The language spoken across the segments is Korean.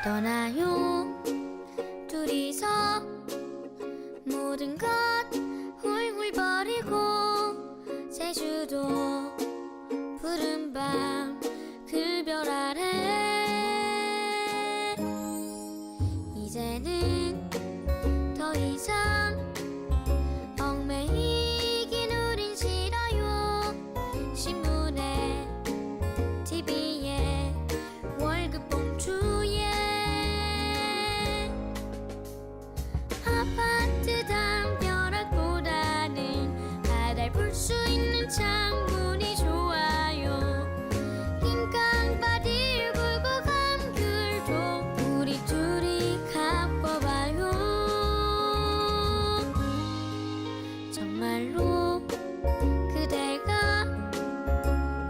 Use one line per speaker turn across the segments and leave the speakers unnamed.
떠나요 둘이서 모든 것 훌훌 버리고 제주도 푸른 밤 그 별 아래 이제는 더 이상 얽매이긴 우린 싫어요. 신문에 TV에 월급 봉투에 아파트 담벼락보다는 바다를 볼 수 있는 창문이 좋아요. 긴 강바지 굴고 간 귤도 우리 둘이 가봐봐요. 정말로 그대가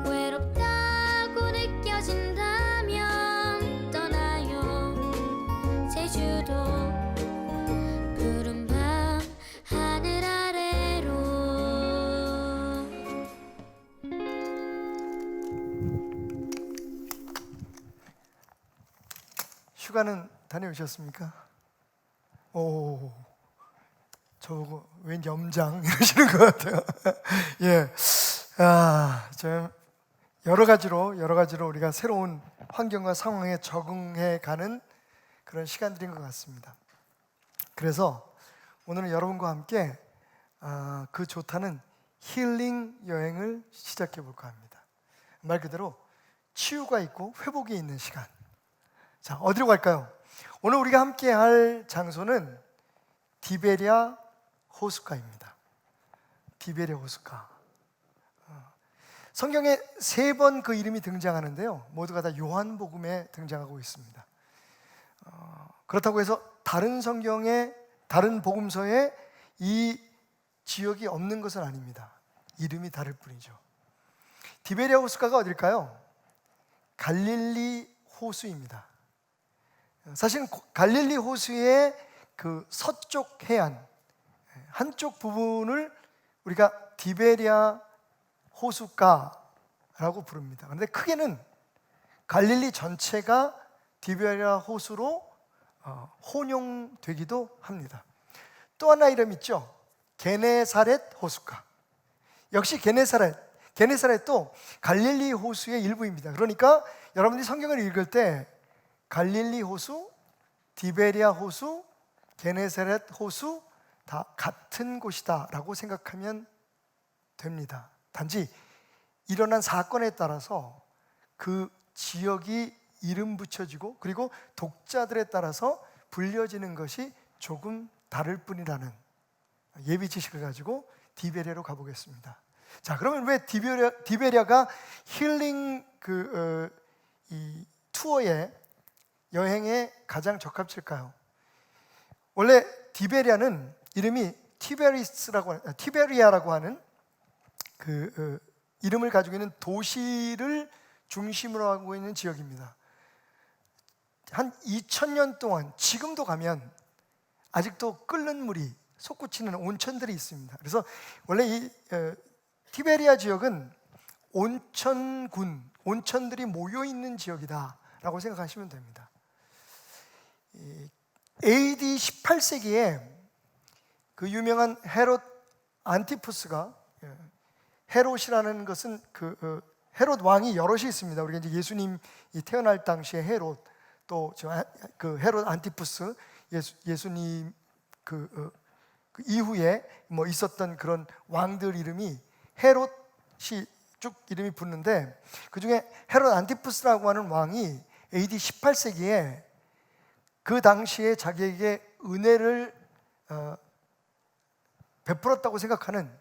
외롭다고 느껴진다면 떠나요 제주도 푸른 밤 하늘 아래로.
휴가는 다녀오셨습니까? 오, 저거 왠 염장 이러시는 것 같아요. 예, 좀 여러 가지로 우리가 새로운 환경과 상황에 적응해가는 그런 시간들인 것 같습니다. 그래서 오늘은 여러분과 함께 그 좋다는 힐링 여행을 시작해 볼까 합니다. 말 그대로 치유가 있고 회복이 있는 시간. 자, 어디로 갈까요? 오늘 우리가 함께 할 장소는 디베랴 호숫가입니다. 디베랴 호숫가. 성경에 3번 그 이름이 등장하는데요, 모두가 다 요한복음에 등장하고 있습니다. 그렇다고 해서 다른 성경에, 다른 복음서에 이 지역이 없는 것은 아닙니다. 이름이 다를 뿐이죠. 디베랴 호숫가가 어딜까요? 갈릴리 호수입니다. 사실은 갈릴리 호수의 그 서쪽 해안 한쪽 부분을 우리가 디베랴 호숫가라고 부릅니다. 그런데 크게는 갈릴리 전체가 디베랴 호수로 혼용되기도 합니다. 또 하나 이름 있죠. 게네사렛 호숫가. 역시 게네사렛도 갈릴리 호수의 일부입니다. 그러니까 여러분들이 성경을 읽을 때 갈릴리 호수, 디베랴 호수, 게네사렛 호수 다 같은 곳이다 라고 생각하면 됩니다. 단지 일어난 사건에 따라서 그 지역이 이름 붙여지고 그리고 독자들에 따라서 불려지는 것이 조금 다를 뿐이라는 예비 지식을 가지고 디베랴로 가보겠습니다. 자, 그러면 왜 디베랴가 힐링 이 투어의 여행에 가장 적합칠까요? 원래 디베랴는 이름이 티베리아라고 하는 이름을 가지고 있는 도시를 중심으로 하고 있는 지역입니다. 한 2000년 동안 지금도 가면 아직도 끓는 물이 솟구치는 온천들이 있습니다. 그래서 원래 이 티베리아 지역은 온천들이 모여 있는 지역이다라고 생각하시면 됩니다. AD 18세기에 그 유명한 헤롯 안티푸스가, 헤롯이라는 것은 헤롯 왕이 여럿이 있습니다. 우리가 이제 예수님이 태어날 당시에 헤롯, 또 그 헤롯 안티푸스, 예수님 그 이후에 뭐 있었던 그런 왕들 이름이 헤롯이 쭉 이름이 붙는데, 그 중에 헤롯 안티푸스라고 하는 왕이 AD 18세기에 그 당시에 자기에게 은혜를 베풀었다고 생각하는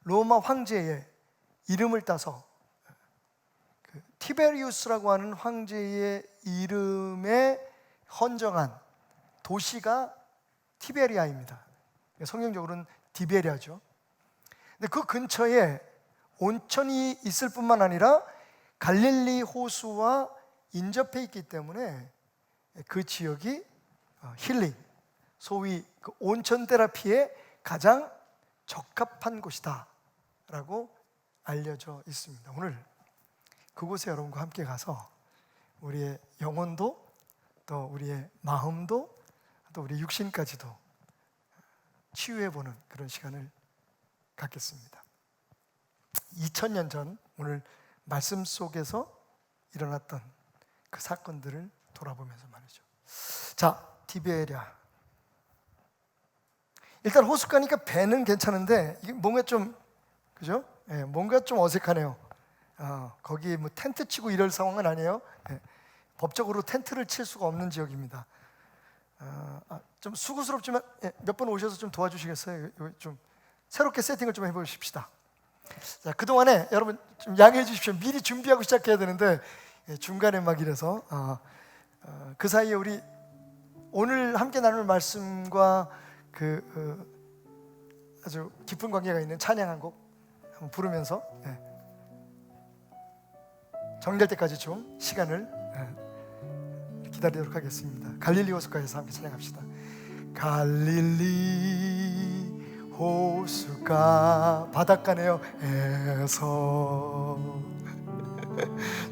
로마 황제의 이름을 따서 티베리우스라고 하는 황제의 이름에 헌정한 도시가 티베리아입니다. 성경적으로는 디베랴죠. 근데 그 근처에 온천이 있을 뿐만 아니라 갈릴리 호수와 인접해 있기 때문에 그 지역이 힐링, 소위 그 온천 테라피에 가장 적합한 곳이다 라고 알려져 있습니다. 오늘 그곳에 여러분과 함께 가서 우리의 영혼도 또 우리의 마음도 또 우리 육신까지도 치유해보는 그런 시간을 갖겠습니다. 2000년 전 오늘 말씀 속에서 일어났던 그 사건들을 돌아보면서 말이죠. 자, 티베리아. 일단 호수 가니까 배는 괜찮은데 이게 뭔가 좀, 그죠? 예, 뭔가 좀 어색하네요. 거기에 뭐 텐트 치고 이럴 상황은 아니에요. 예, 법적으로 텐트를 칠 수가 없는 지역입니다. 좀 수고스럽지만 몇 번 오셔서 좀 도와주시겠어요? 좀 새롭게 세팅을 좀 해보십시다. 자, 그동안에 여러분 좀 양해해 주십시오. 미리 준비하고 시작해야 되는데 중간에 막 이래서 그 사이에 우리 오늘 함께 나눌 말씀과 아주 깊은 관계가 있는 찬양 한 곡 한번 부르면서 정리될 때까지 좀 시간을 기다리도록 하겠습니다. 갈릴리 호숫가에서 함께 찬양합시다. 갈릴리 호숫가 바닷가네요. 에서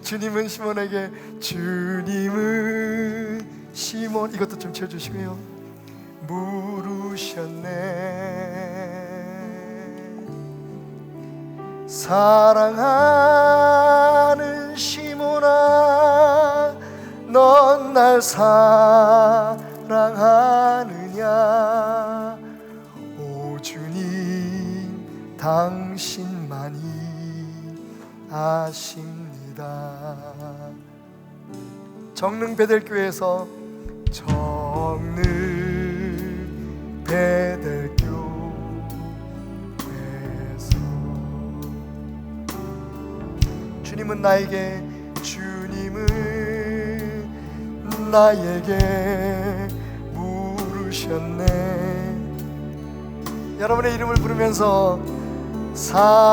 주님은 시몬에게 주님은 시몬 이것도 좀 채워주시고요. 물으셨네. 사랑하는 시몬아 넌 날 사랑하느냐. 오 주님 당신만이 아십니다. 정릉 베델교회에서 정릉 베델교회에서 주님은 나에게 물으셨네. 여러분의 이름을 부르면서 사랑하는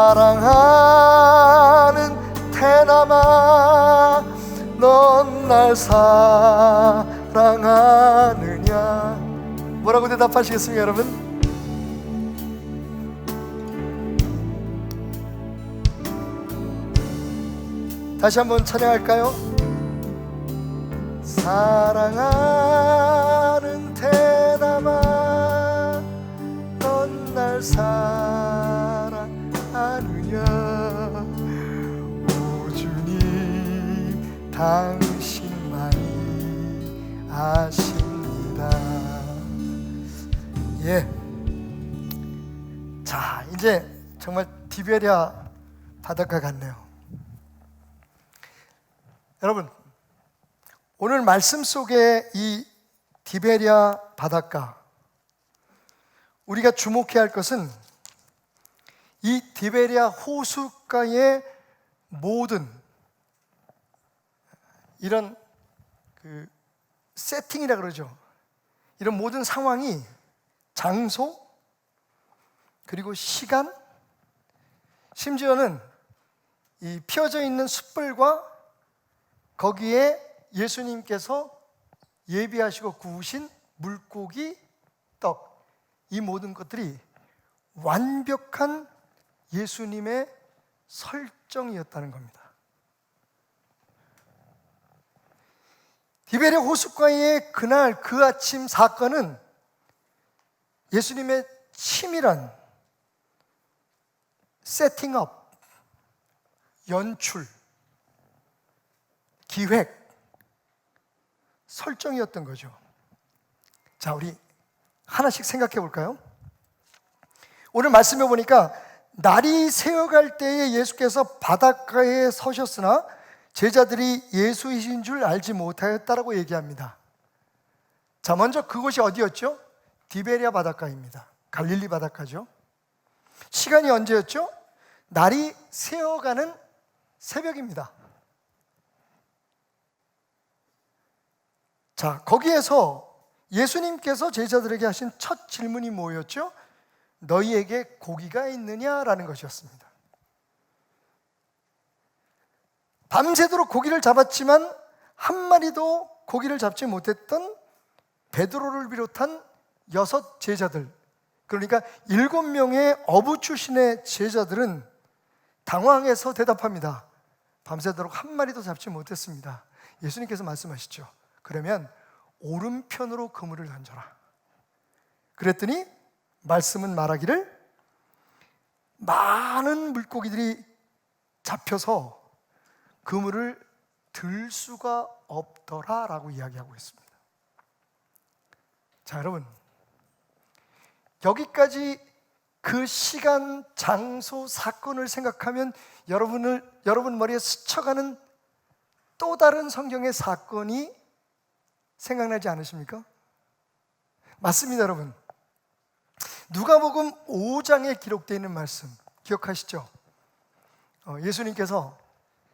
테나마 넌 날 사랑하느냐. 뭐라고 대답하시겠습니까 여러분? 다시 한번 찬양할까요? 사랑하는 테나마 넌 날 사랑하느냐. 오 주님 당신만이 아십니다. 예. 자, 이제 정말 티베리아 바닷가 같네요. 여러분, 오늘 말씀 속에 이 티베리아 바닷가, 우리가 주목해야 할 것은 이 티베리아 호숫가의 모든 이런 세팅이라 그러죠. 이런 모든 상황이 장소, 그리고 시간, 심지어는 이 피어져 있는 숯불과 거기에 예수님께서 예비하시고 구우신 물고기, 떡, 이 모든 것들이 완벽한 예수님의 설정이었다는 겁니다. 디베레 호숫가의 그날 그 아침 사건은 예수님의 치밀한 세팅업, 연출, 기획, 설정이었던 거죠. 자, 우리 하나씩 생각해 볼까요? 오늘 말씀해 보니까 날이 새어갈 때에 예수께서 바닷가에 서셨으나 제자들이 예수이신 줄 알지 못하였다라고 얘기합니다. 자, 먼저 그곳이 어디였죠? 디베리아 바닷가입니다. 갈릴리 바닷가죠. 시간이 언제였죠? 날이 새어가는 새벽입니다. 자, 거기에서 예수님께서 제자들에게 하신 첫 질문이 뭐였죠? 너희에게 고기가 있느냐라는 것이었습니다. 밤새도록 고기를 잡았지만 한 마리도 고기를 잡지 못했던 베드로를 비롯한 6 제자들, 그러니까 7명의 어부 출신의 제자들은 당황해서 대답합니다. 밤새도록 한 마리도 잡지 못했습니다. 예수님께서 말씀하시죠. 그러면 오른편으로 그물을 던져라. 그랬더니 말씀은 말하기를 많은 물고기들이 잡혀서 그물을 들 수가 없더라 라고 이야기하고 있습니다. 자, 여러분, 여기까지 그 시간, 장소, 사건을 생각하면 여러분 머리에 스쳐가는 또 다른 성경의 사건이 생각나지 않으십니까? 맞습니다, 여러분. 누가복음 5장에 기록되어 있는 말씀 기억하시죠? 예수님께서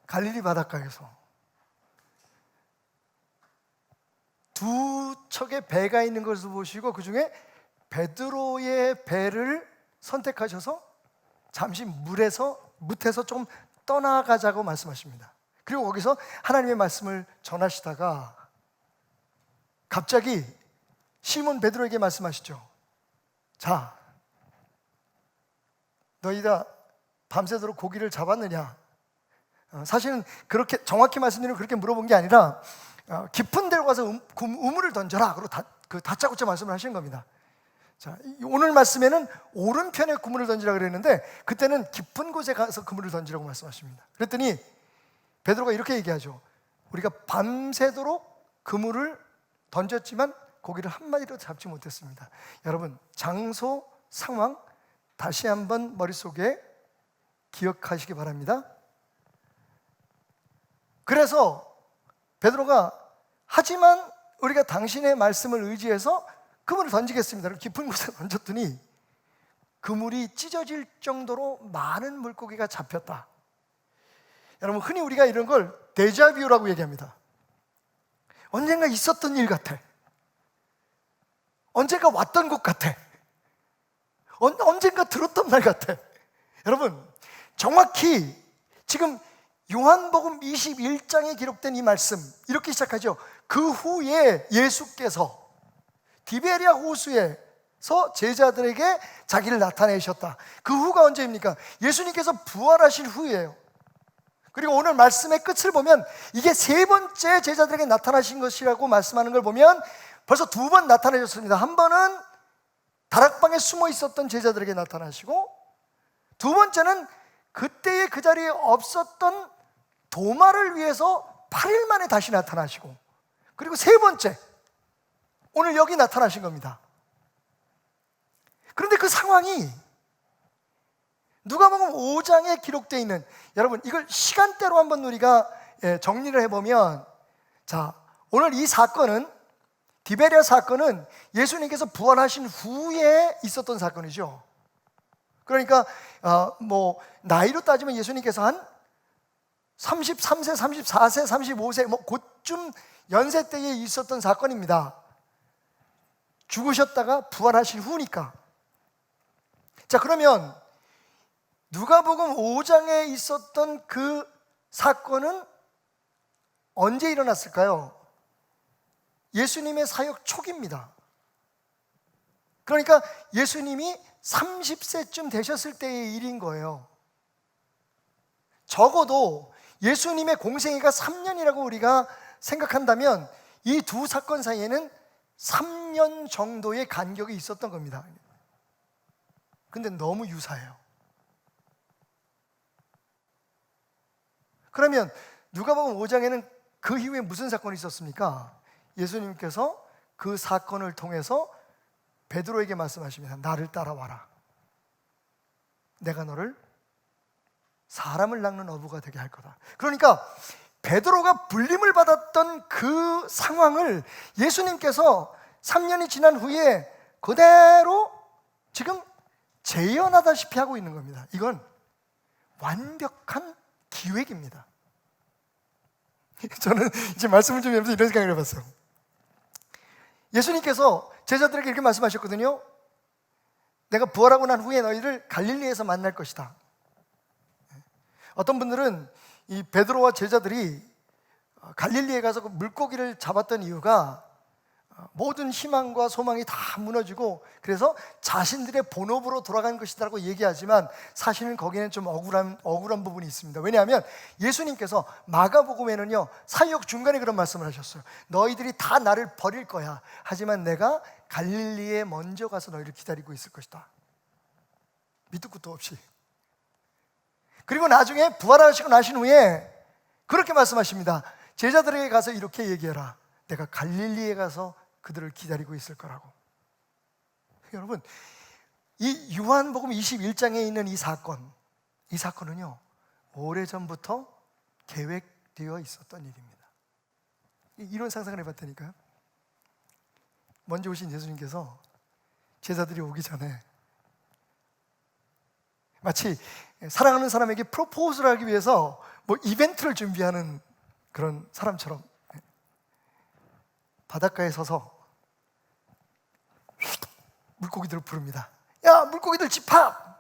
갈릴리 바닷가에서 두 척의 배가 있는 것을 보시고 그 중에 베드로의 배를 선택하셔서 잠시 무태서 좀 떠나가자고 말씀하십니다. 그리고 거기서 하나님의 말씀을 전하시다가 갑자기 시몬 베드로에게 말씀하시죠. 자, 너희 다 밤새도록 고기를 잡았느냐? 사실은 그렇게 정확히 말씀드리면 그렇게 물어본 게 아니라 깊은 데로 가서 우물을 던져라. 그리고 다짜고짜 말씀을 하신 겁니다. 자, 오늘 말씀에는 오른편에 그물을 던지라 그랬는데 그때는 깊은 곳에 가서 그물을 던지라고 말씀하십니다. 그랬더니 베드로가 이렇게 얘기하죠. 우리가 밤새도록 그물을 던졌지만 고기를 한 마리도 잡지 못했습니다. 여러분, 장소, 상황 다시 한번 머릿속에 기억하시기 바랍니다. 그래서 베드로가 하지만 우리가 당신의 말씀을 의지해서 그물을 던지겠습니다. 깊은 곳에 던졌더니 그물이 찢어질 정도로 많은 물고기가 잡혔다. 여러분, 흔히 우리가 이런 걸 데자뷰라고 얘기합니다. 언젠가 있었던 일 같아. 언젠가 왔던 곳 같아. 언젠가 들었던 말 같아. 여러분, 정확히 지금 요한복음 21장에 기록된 이 말씀 이렇게 시작하죠. 그 후에 예수께서 디베리아 호수에서 제자들에게 자기를 나타내셨다. 그 후가 언제입니까? 예수님께서 부활하신 후이에요. 그리고 오늘 말씀의 끝을 보면 이게 3번째 제자들에게 나타나신 것이라고 말씀하는 걸 보면 벌써 2번 나타나셨습니다. 한 번은 다락방에 숨어 있었던 제자들에게 나타나시고, 2번째는 그때의 그 자리에 없었던 도마를 위해서 8일 만에 다시 나타나시고, 그리고 3번째 오늘 여기 나타나신 겁니다. 그런데 그 상황이 누가복음 5장에 기록되어 있는, 여러분 이걸 시간대로 한번 우리가 정리를 해보면, 자, 오늘 이 사건은, 디베리아 사건은 예수님께서 부활하신 후에 있었던 사건이죠. 그러니까 나이로 따지면 예수님께서 한 33세, 34세, 35세 그쯤 연세 때에 있었던 사건입니다. 죽으셨다가 부활하신 후니까. 자, 그러면 누가복음 5장에 있었던 그 사건은 언제 일어났을까요? 예수님의 사역 초기입니다. 그러니까 예수님이 30세쯤 되셨을 때의 일인 거예요. 적어도 예수님의 공생애가 3년이라고 우리가 생각한다면 이 두 사건 사이에는 3년 정도의 간격이 있었던 겁니다. 근데 너무 유사해요. 그러면 누가복음 5장에는 그 이후에 무슨 사건이 있었습니까? 예수님께서 그 사건을 통해서 베드로에게 말씀하십니다. 나를 따라와라. 내가 너를 사람을 낚는 어부가 되게 할 거다. 그러니까 베드로가 불림을 받았던 그 상황을 예수님께서 3년이 지난 후에 그대로 지금 재현하다시피 하고 있는 겁니다. 이건 완벽한 기획입니다. 저는 이제 말씀을 좀 하면서 이런 생각을 해봤어요. 예수님께서 제자들에게 이렇게 말씀하셨거든요. 내가 부활하고 난 후에 너희를 갈릴리에서 만날 것이다. 어떤 분들은 이 베드로와 제자들이 갈릴리에 가서 그 물고기를 잡았던 이유가 모든 희망과 소망이 다 무너지고 그래서 자신들의 본업으로 돌아간 것이라고 얘기하지만 사실은 거기는 좀 억울한 부분이 있습니다. 왜냐하면 예수님께서 마가복음에는요 사역 중간에 그런 말씀을 하셨어요. 너희들이 다 나를 버릴 거야. 하지만 내가 갈릴리에 먼저 가서 너희를 기다리고 있을 것이다. 밑도 끝도 없이. 그리고 나중에 부활하시고 나신 후에 그렇게 말씀하십니다. 제자들에게 가서 이렇게 얘기해라. 내가 갈릴리에 가서 그들을 기다리고 있을 거라고. 여러분, 이 요한복음 21장에 있는 이 사건은요 오래전부터 계획되어 있었던 일입니다. 이런 상상을 해봤다니까요. 먼저 오신 예수님께서 제자들이 오기 전에 마치 사랑하는 사람에게 프로포즈를 하기 위해서 뭐 이벤트를 준비하는 그런 사람처럼 바닷가에 서서 물고기들을 부릅니다. 야, 물고기들 집합!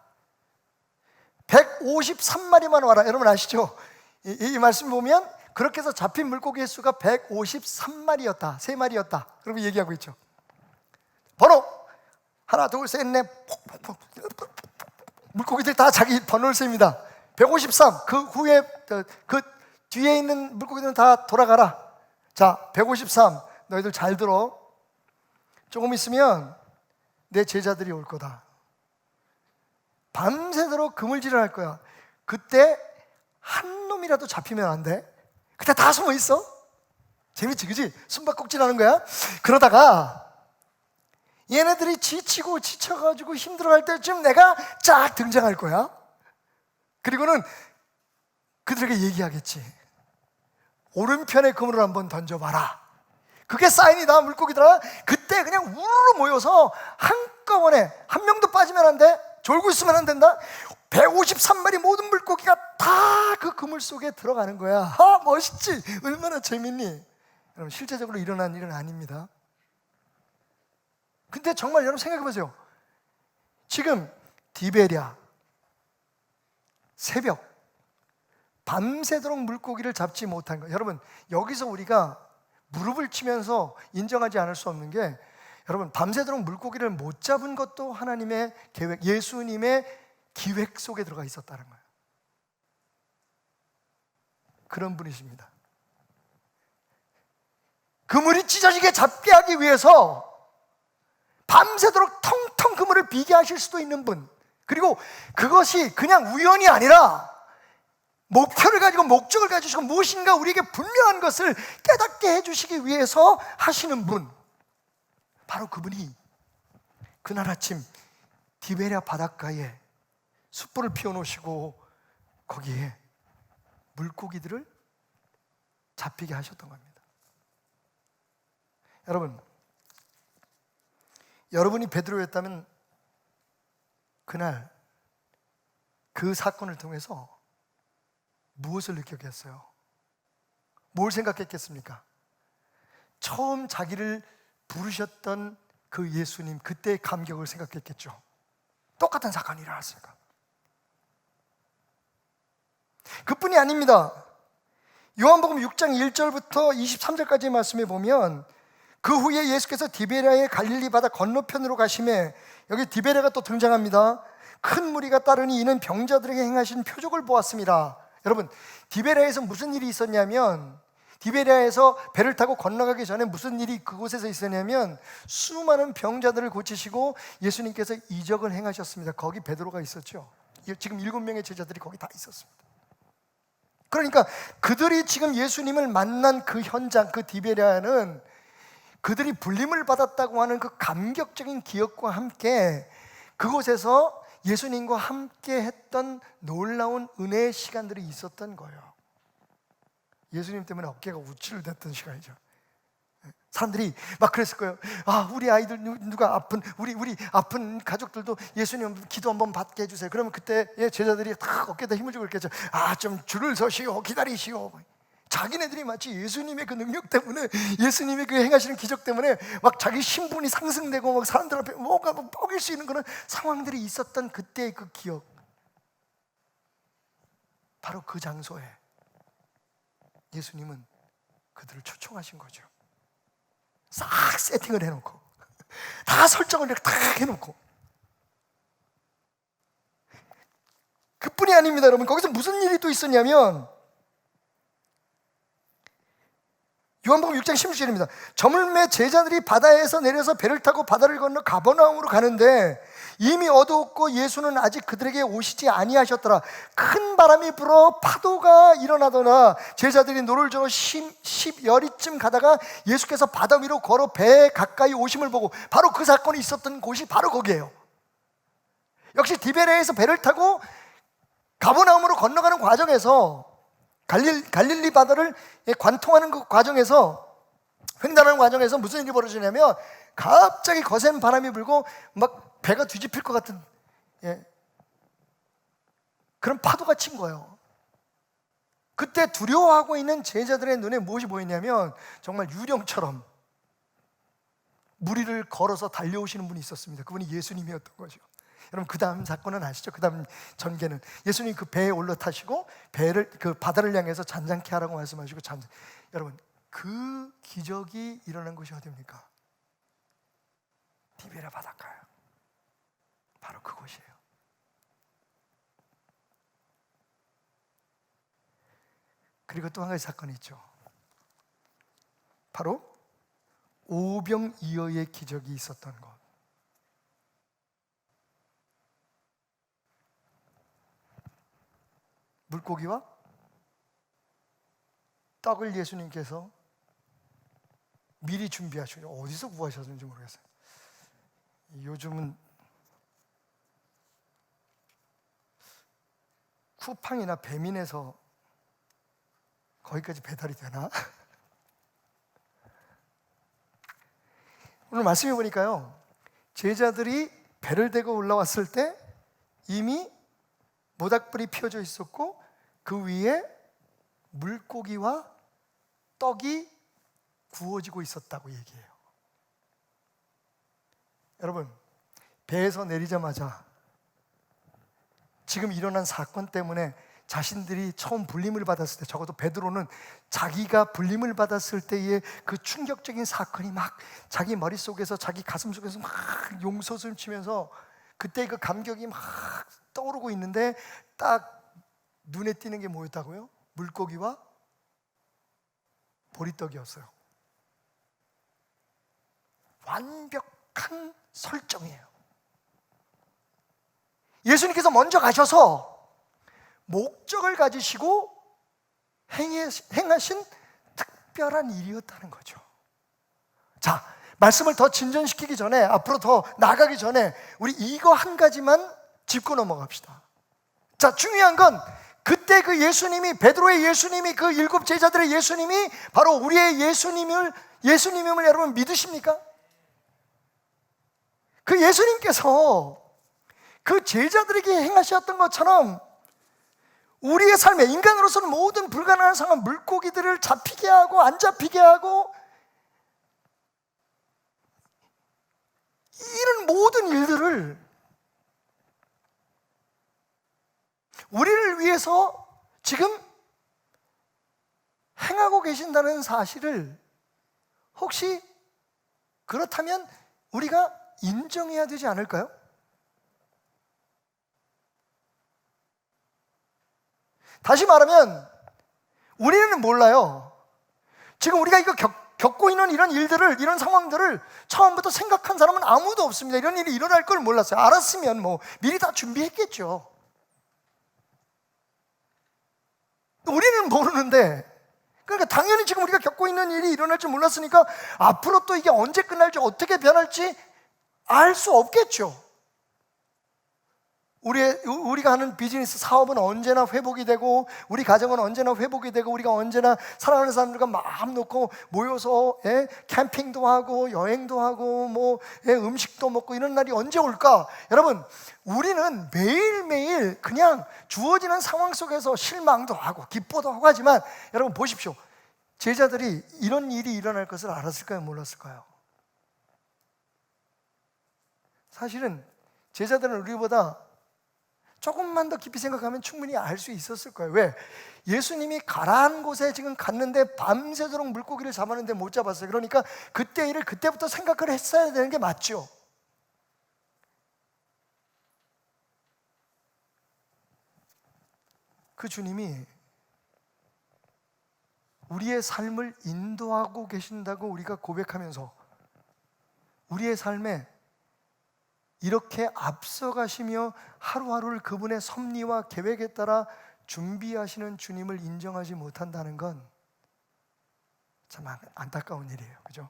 153마리만 와라. 여러분 아시죠? 이 말씀 보면 그렇게 해서 잡힌 물고기의 수가 153마리였다 3마리였다 그렇게 얘기하고 있죠. 번호 하나 둘 셋 넷 물고기들 다 자기 번호를 셉니다. 153. 그 후에 그 뒤에 있는 물고기들은 다 돌아가라. 자, 153. 너희들 잘 들어. 조금 있으면 내 제자들이 올 거다. 밤새도록 그물질을 할 거야. 그때 한 놈이라도 잡히면 안 돼. 그때 다 숨어 있어. 재밌지, 그지? 숨바꼭질 하는 거야. 그러다가 얘네들이 지치고 지쳐가지고 힘들어할 때쯤 내가 쫙 등장할 거야. 그리고는 그들에게 얘기하겠지. 오른편에 그물을 한번 던져봐라. 그게 사인이다, 물고기들아. 그때 그냥 우르르 모여서 한꺼번에 한 명도 빠지면 안 돼. 졸고 있으면 안 된다. 153마리 모든 물고기가 다 그 그물 속에 들어가는 거야. 아, 멋있지? 얼마나 재밌니? 여러분, 실제적으로 일어난 일은 아닙니다. 근데 정말 여러분 생각해 보세요. 지금 디베랴 새벽 밤새도록 물고기를 잡지 못한 거. 여러분, 여기서 우리가 무릎을 치면서 인정하지 않을 수 없는 게, 여러분, 밤새도록 물고기를 못 잡은 것도 하나님의 계획, 예수님의 기획 속에 들어가 있었다는 거예요. 그런 분이십니다. 그물이 찢어지게 잡게 하기 위해서 밤새도록 텅텅 그물을 비게 하실 수도 있는 분, 그리고 그것이 그냥 우연이 아니라 목표를 가지고 목적을 가지시고 무엇인가 우리에게 분명한 것을 깨닫게 해주시기 위해서 하시는 분, 바로 그분이 그날 아침 디베랴 바닷가에 숯불을 피워놓으시고 거기에 물고기들을 잡히게 하셨던 겁니다. 여러분이 베드로였다면 그날 그 사건을 통해서 무엇을 느꼈겠어요? 뭘 생각했겠습니까? 처음 자기를 부르셨던 그 예수님, 그때의 감격을 생각했겠죠. 똑같은 사건이 일어났으니까. 그뿐이 아닙니다. 요한복음 6장 1절부터 23절까지의 말씀에 보면 그 후에 예수께서 디베랴의 갈릴리 바다 건너편으로 가심에, 여기 디베랴가 또 등장합니다. 큰 무리가 따르니 이는 병자들에게 행하신 표적을 보았습니다. 여러분, 디베랴에서 무슨 일이 있었냐면, 디베랴에서 배를 타고 건너가기 전에 무슨 일이 그곳에서 있었냐면 수많은 병자들을 고치시고 예수님께서 이적을 행하셨습니다. 거기 베드로가 있었죠. 지금 7명의 제자들이 거기 다 있었습니다. 그러니까 그들이 지금 예수님을 만난 그 현장, 그 디베랴는 그들이 불림을 받았다고 하는 그 감격적인 기억과 함께 그곳에서 예수님과 함께 했던 놀라운 은혜의 시간들이 있었던 거예요. 예수님 때문에 어깨가 우쭐댔던 시간이죠. 사람들이 막 그랬을 거예요. 아, 우리 아이들 누가 아픈, 우리 아픈 가족들도 예수님 기도 한번 받게 해주세요. 그러면 그때 제자들이 다 어깨에다 힘을 주고 그랬겠죠. 아, 좀 줄을 서시오, 기다리시오. 자기네들이 마치 예수님의 그 능력 때문에, 예수님의 그 행하시는 기적 때문에 막 자기 신분이 상승되고 막 사람들 앞에 뭔가 뻐길 수 있는 그런 상황들이 있었던 그때의 그 기억, 바로 그 장소에 예수님은 그들을 초청하신 거죠. 싹 세팅을 해놓고 다 설정을 다 해놓고, 그뿐이 아닙니다 여러분. 거기서 무슨 일이 또 있었냐면 요한복음 6장 16절입니다. 저물매 제자들이 바다에서 내려서 배를 타고 바다를 건너 가버나움으로 가는데 이미 어두웠고 예수는 아직 그들에게 오시지 아니하셨더라. 큰 바람이 불어 파도가 일어나더라. 제자들이 노를 저어 10여리쯤 가다가 예수께서 바다 위로 걸어 배에 가까이 오심을 보고, 바로 그 사건이 있었던 곳이 바로 거기에요. 역시 디베레에서 배를 타고 가버나움으로 건너가는 과정에서, 갈릴리 바다를 관통하는 그 과정에서, 횡단하는 과정에서 무슨 일이 벌어지냐면 갑자기 거센 바람이 불고 막 배가 뒤집힐 것 같은 그런 파도가 친 거예요. 그때 두려워하고 있는 제자들의 눈에 무엇이 보이냐면 정말 유령처럼 물 위를 걸어서 달려오시는 분이 있었습니다. 그분이 예수님이었던 거죠. 여러분, 그 다음 사건은 아시죠? 그 다음 전개는 예수님 그 배에 올라타시고 배를, 그 바다를 향해서 잔잔케 하라고 말씀하시고 여러분, 그 기적이 일어난 곳이 어디입니까? 디베레 바닷가예요. 바로 그곳이에요. 그리고 또 한 가지 사건이 있죠. 바로 오병이어의 기적이 있었던 것. 물고기와 떡을 예수님께서 미리 준비하시고, 어디서 구하셨는지 모르겠어요. 요즘은 쿠팡이나 배민에서 거기까지 배달이 되나? 오늘 말씀해 보니까요, 제자들이 배를 대고 올라왔을 때 이미 모닥불이 피워져 있었고 그 위에 물고기와 떡이 구워지고 있었다고 얘기해요. 여러분, 배에서 내리자마자 지금 일어난 사건 때문에 자신들이 처음 불림을 받았을 때, 적어도 베드로는 자기가 불림을 받았을 때의 그 충격적인 사건이 막 자기 머릿속에서, 자기 가슴 속에서 막 용솟음 치면서 그때 그 감격이 막 떠오르고 있는데 딱 눈에 띄는 게 뭐였다고요? 물고기와 보리떡이었어요. 완벽한 설정이에요. 예수님께서 먼저 가셔서 목적을 가지시고 행하신 특별한 일이었다는 거죠. 자, 말씀을 더 진전시키기 전에, 앞으로 더 나아가기 전에 우리 이거 한 가지만 짚고 넘어갑시다. 자, 중요한 건 그때 그 예수님이, 베드로의 예수님이, 그 7 제자들의 예수님이 바로 우리의 예수님임을 여러분 믿으십니까? 그 예수님께서 그 제자들에게 행하셨던 것처럼 우리의 삶에, 인간으로서는 모든 불가능한 상황, 물고기들을 잡히게 하고 안 잡히게 하고 이런 모든 일들을 우리를 위해서 지금 행하고 계신다는 사실을 혹시 그렇다면 우리가 인정해야 되지 않을까요? 다시 말하면 우리는 몰라요. 지금 우리가 이거 겪고 있는 이런 일들을, 이런 상황들을 처음부터 생각한 사람은 아무도 없습니다. 이런 일이 일어날 걸 몰랐어요. 알았으면 뭐 미리 다 준비했겠죠. 우리는 모르는데, 그러니까 당연히 지금 우리가 겪고 있는 일이 일어날 줄 몰랐으니까 앞으로 또 이게 언제 끝날지, 어떻게 변할지 알 수 없겠죠. 우리가 하는 비즈니스 사업은 언제나 회복이 되고, 우리 가정은 언제나 회복이 되고, 우리가 언제나 사랑하는 사람들과 마음 놓고 모여서 캠핑도 하고 여행도 하고 뭐 음식도 먹고 이런 날이 언제 올까? 여러분, 우리는 매일매일 그냥 주어지는 상황 속에서 실망도 하고 기뻐도 하고 하지만, 여러분 보십시오. 제자들이 이런 일이 일어날 것을 알았을까요? 몰랐을까요? 사실은 제자들은 우리보다 조금만 더 깊이 생각하면 충분히 알 수 있었을 거예요. 왜? 예수님이 가라앉은 곳에 지금 갔는데 밤새도록 물고기를 잡았는데 못 잡았어요. 그러니까 그때 일을 그때부터 생각을 했어야 되는 게 맞죠. 그 주님이 우리의 삶을 인도하고 계신다고 우리가 고백하면서 우리의 삶에 이렇게 앞서가시며 하루하루를 그분의 섭리와 계획에 따라 준비하시는 주님을 인정하지 못한다는 건 참 안타까운 일이에요. 그죠?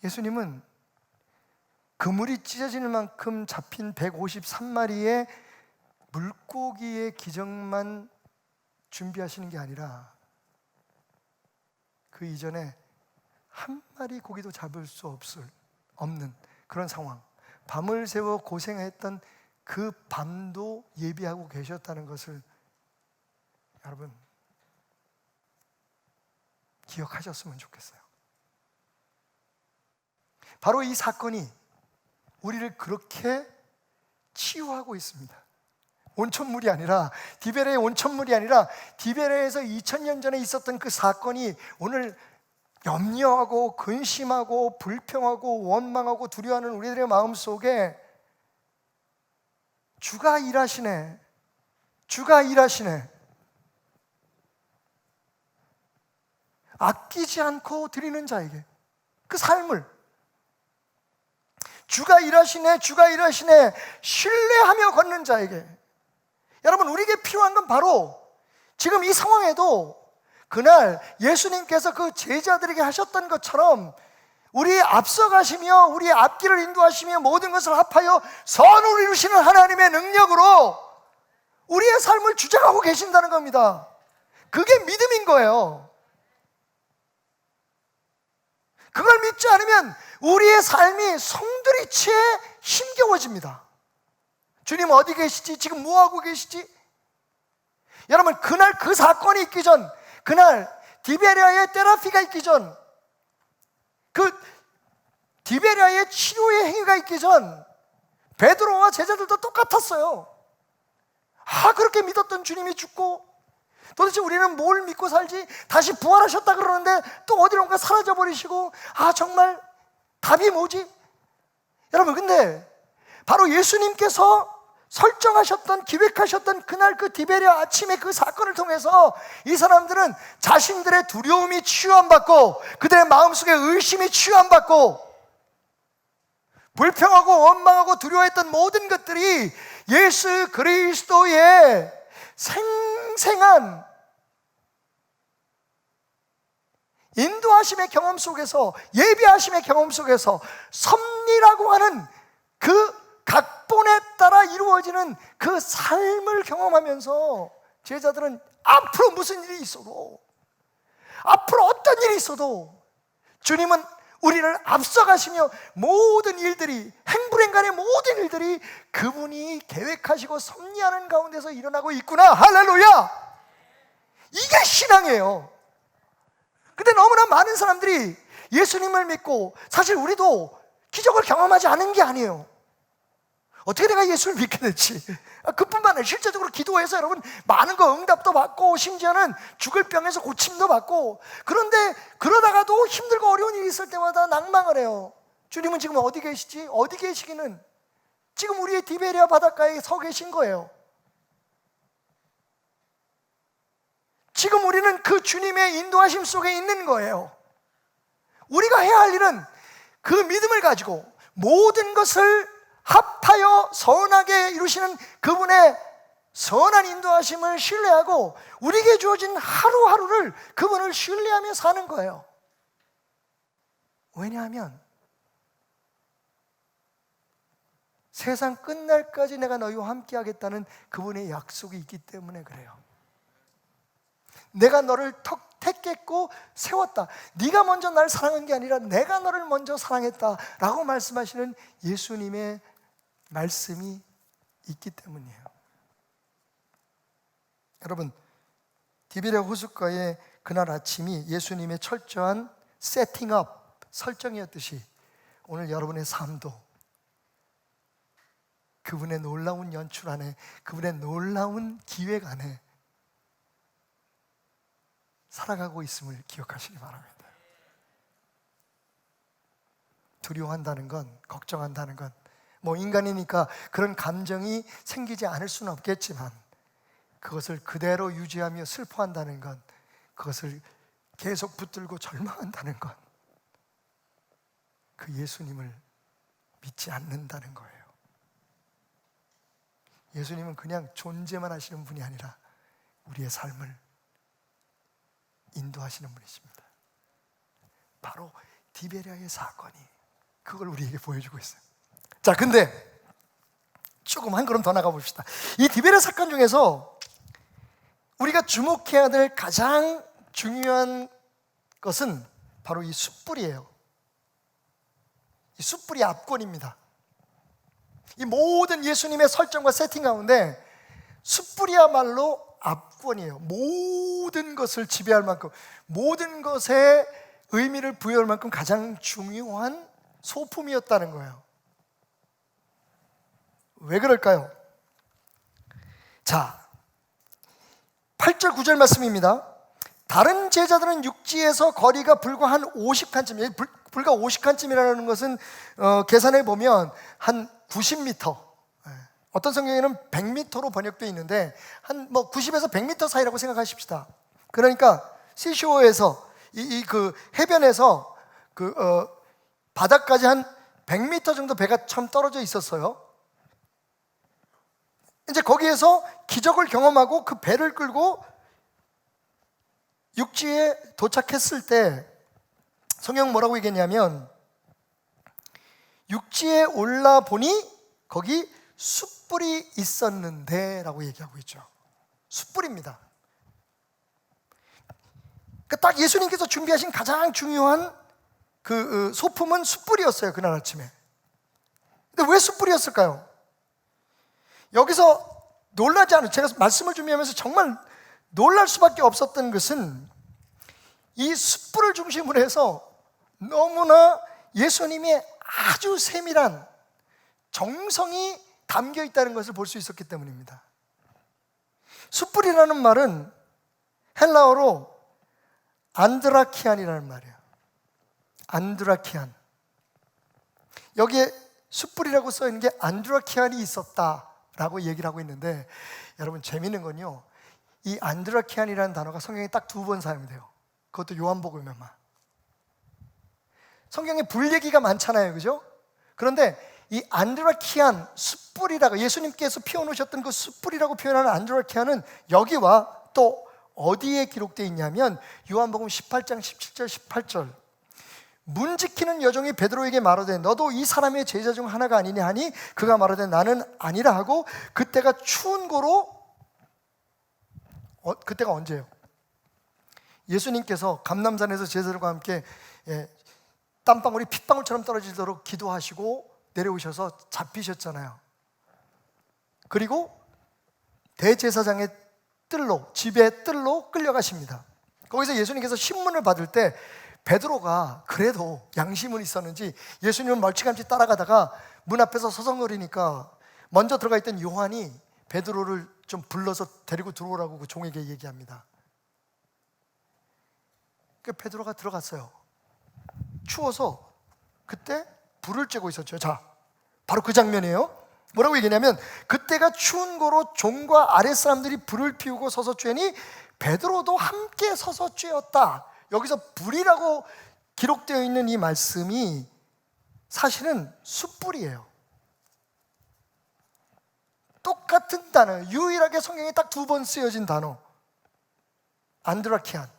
예수님은 그물이 찢어지는 만큼 잡힌 153마리의 물고기의 기적만 준비하시는 게 아니라 그 이전에 한 마리 고기도 잡을 수 없는 그런 상황, 밤을 새워 고생했던 그 밤도 예비하고 계셨다는 것을 여러분 기억하셨으면 좋겠어요. 바로 이 사건이 우리를 그렇게 치유하고 있습니다. 온천물이 아니라, 디베레의 온천물이 아니라 디베레에서 2000년 전에 있었던 그 사건이 오늘 염려하고 근심하고 불평하고 원망하고 두려워하는 우리들의 마음속에 주가 일하시네, 주가 일하시네, 아끼지 않고 드리는 자에게 그 삶을 주가 일하시네, 주가 일하시네 신뢰하며 걷는 자에게, 여러분 우리에게 필요한 건 바로 지금 이 상황에도 그날 예수님께서 그 제자들에게 하셨던 것처럼 우리 앞서가시며 우리 앞길을 인도하시며 모든 것을 합하여 선을 이루시는 하나님의 능력으로 우리의 삶을 주장하고 계신다는 겁니다. 그게 믿음인 거예요. 그걸 믿지 않으면 우리의 삶이 송두리째 힘겨워집니다. 주님 어디 계시지? 지금 뭐하고 계시지? 여러분 그날 그 사건이 있기 전, 그날 디베리아의 테라피가 있기 전, 그 디베리아의 치료의 행위가 있기 전 베드로와 제자들도 똑같았어요. 그렇게 믿었던 주님이 죽고 도대체 우리는 뭘 믿고 살지? 다시 부활하셨다 그러는데 또 어디론가 사라져 버리시고 정말 답이 뭐지? 여러분 근데 바로 예수님께서 설정하셨던, 기획하셨던 그날 그 디베리아 아침의 그 사건을 통해서 이 사람들은 자신들의 두려움이 치유함받고 그들의 마음속에 의심이 치유함받고 불평하고 원망하고 두려워했던 모든 것들이 예수 그리스도의 생생한 인도하심의 경험 속에서, 예비하심의 경험 속에서 섭리라고 하는 그 각본에 따라 이루어지는 그 삶을 경험하면서 제자들은 앞으로 무슨 일이 있어도, 앞으로 어떤 일이 있어도 주님은 우리를 앞서가시며 모든 일들이, 행불행간의 모든 일들이 그분이 계획하시고 섭리하는 가운데서 일어나고 있구나. 할렐루야! 이게 신앙이에요. 근데 너무나 많은 사람들이 예수님을 믿고, 사실 우리도 기적을 경험하지 않은 게 아니에요. 어떻게 내가 예수를 믿게 됐지? 그뿐만 아니라 실제적으로 기도해서 여러분 많은 거 응답도 받고 심지어는 죽을 병에서 고침도 받고, 그런데 그러다가도 힘들고 어려운 일이 있을 때마다 낭망을 해요. 주님은 지금 어디 계시지? 어디 계시기는 지금 우리의 디베리아 바닷가에 서 계신 거예요. 지금 우리는 그 주님의 인도하심 속에 있는 거예요. 우리가 해야 할 일은 그 믿음을 가지고 모든 것을 합하여 선하게 이루시는 그분의 선한 인도하심을 신뢰하고 우리에게 주어진 하루하루를 그분을 신뢰하며 사는 거예요. 왜냐하면 세상 끝날까지 내가 너희와 함께 하겠다는 그분의 약속이 있기 때문에 그래요. 내가 너를 택했고 세웠다. 네가 먼저 날 사랑한 게 아니라 내가 너를 먼저 사랑했다 라고 말씀하시는 예수님의 말씀이 있기 때문이에요. 여러분, 디베리아 호숫가의 그날 아침이 예수님의 철저한 세팅업, 설정이었듯이 오늘 여러분의 삶도 그분의 놀라운 연출 안에, 그분의 놀라운 기획 안에 살아가고 있음을 기억하시기 바랍니다. 두려워한다는 건, 걱정한다는 건, 뭐 인간이니까 그런 감정이 생기지 않을 수는 없겠지만 그것을 그대로 유지하며 슬퍼한다는 건, 그것을 계속 붙들고 절망한다는 건 그 예수님을 믿지 않는다는 거예요. 예수님은 그냥 존재만 하시는 분이 아니라 우리의 삶을 인도하시는 분이십니다. 바로 디베랴의 사건이 그걸 우리에게 보여주고 있어요. 자, 근데 조금 한 걸음 더 나가 봅시다. 이 디베랴 사건 중에서 우리가 주목해야 될 가장 중요한 것은 바로 이 숯불이에요. 이 숯불이 압권입니다. 이 모든 예수님의 설정과 세팅 가운데 숯불이야말로 압권이에요. 모든 것을 지배할 만큼, 모든 것에 의미를 부여할 만큼 가장 중요한 소품이었다는 거예요. 왜 그럴까요? 자, 8절 9절 말씀입니다. 다른 제자들은 육지에서 거리가 불과 한 50칸쯤, 불과 50칸쯤이라는 것은 계산해 보면 한 90m, 어떤 성경에는 100m로 번역되어 있는데 한 90에서 100m 사이라고 생각하십시다. 그러니까 시쇼에서 그 해변에서 바닥까지 한 100m 정도 배가 참 떨어져 있었어요. 이제 거기에서 기적을 경험하고 그 배를 끌고 육지에 도착했을 때 성경 뭐라고 얘기했냐면, 육지에 올라 보니 거기 숯불이 있었는데 라고 얘기하고 있죠. 숯불입니다. 그러니까 딱 예수님께서 준비하신 가장 중요한 그 소품은 숯불이었어요, 그날 아침에. 근데 왜 숯불이었을까요? 여기서 놀라지 않은, 제가 말씀을 준비하면서 정말 놀랄 수밖에 없었던 것은 이 숯불을 중심으로 해서 너무나 예수님의 아주 세밀한 정성이 담겨 있다는 것을 볼 수 있었기 때문입니다. 숯불이라는 말은 헬라어로 안드라키안이라는 말이에요. 안드라키안. 여기에 숯불이라고 써 있는 게 안드라키안이 있었다라고 얘기를 하고 있는데, 여러분 재미있는 건요, 이 안드라키안이라는 단어가 성경에 딱 2번 사용돼요. 그것도 요한복음에만. 성경에 불 얘기가 많잖아요, 그죠? 그런데 이 안드라키안, 숯불이라고, 예수님께서 피워놓으셨던 그 숯불이라고 표현하는 안드라키안은 여기와 또 어디에 기록되어 있냐면 요한복음 18장 17절 18절. 문 지키는 여종이 베드로에게 말하되 너도 이 사람의 제자 중 하나가 아니냐 하니 그가 말하되 나는 아니라 하고, 그때가 추운 고로, 그때가 언제예요? 예수님께서 감람산에서 제자들과 함께 땀방울이 핏방울처럼 떨어지도록 기도하시고 내려오셔서 잡히셨잖아요. 그리고 대제사장의 뜰로, 집의 뜰로 끌려가십니다. 거기서 예수님께서 신문을 받을 때 베드로가 그래도 양심은 있었는지 예수님은 멀찌감치 따라가다가 문 앞에서 서성거리니까 먼저 들어가 있던 요한이 베드로를 좀 불러서 데리고 들어오라고 그 종에게 얘기합니다. 그 베드로가 들어갔어요. 추워서 그때 불을 쬐고 있었죠. 자, 바로 그 장면이에요. 뭐라고 얘기냐면 그때가 추운 고로 종과 아랫사람들이 불을 피우고 서서 쬐니 베드로도 함께 서서 쬐었다. 여기서 불이라고 기록되어 있는 이 말씀이 사실은 숯불이에요. 똑같은 단어, 유일하게 성경에 딱 2번 쓰여진 단어, 안드라키안.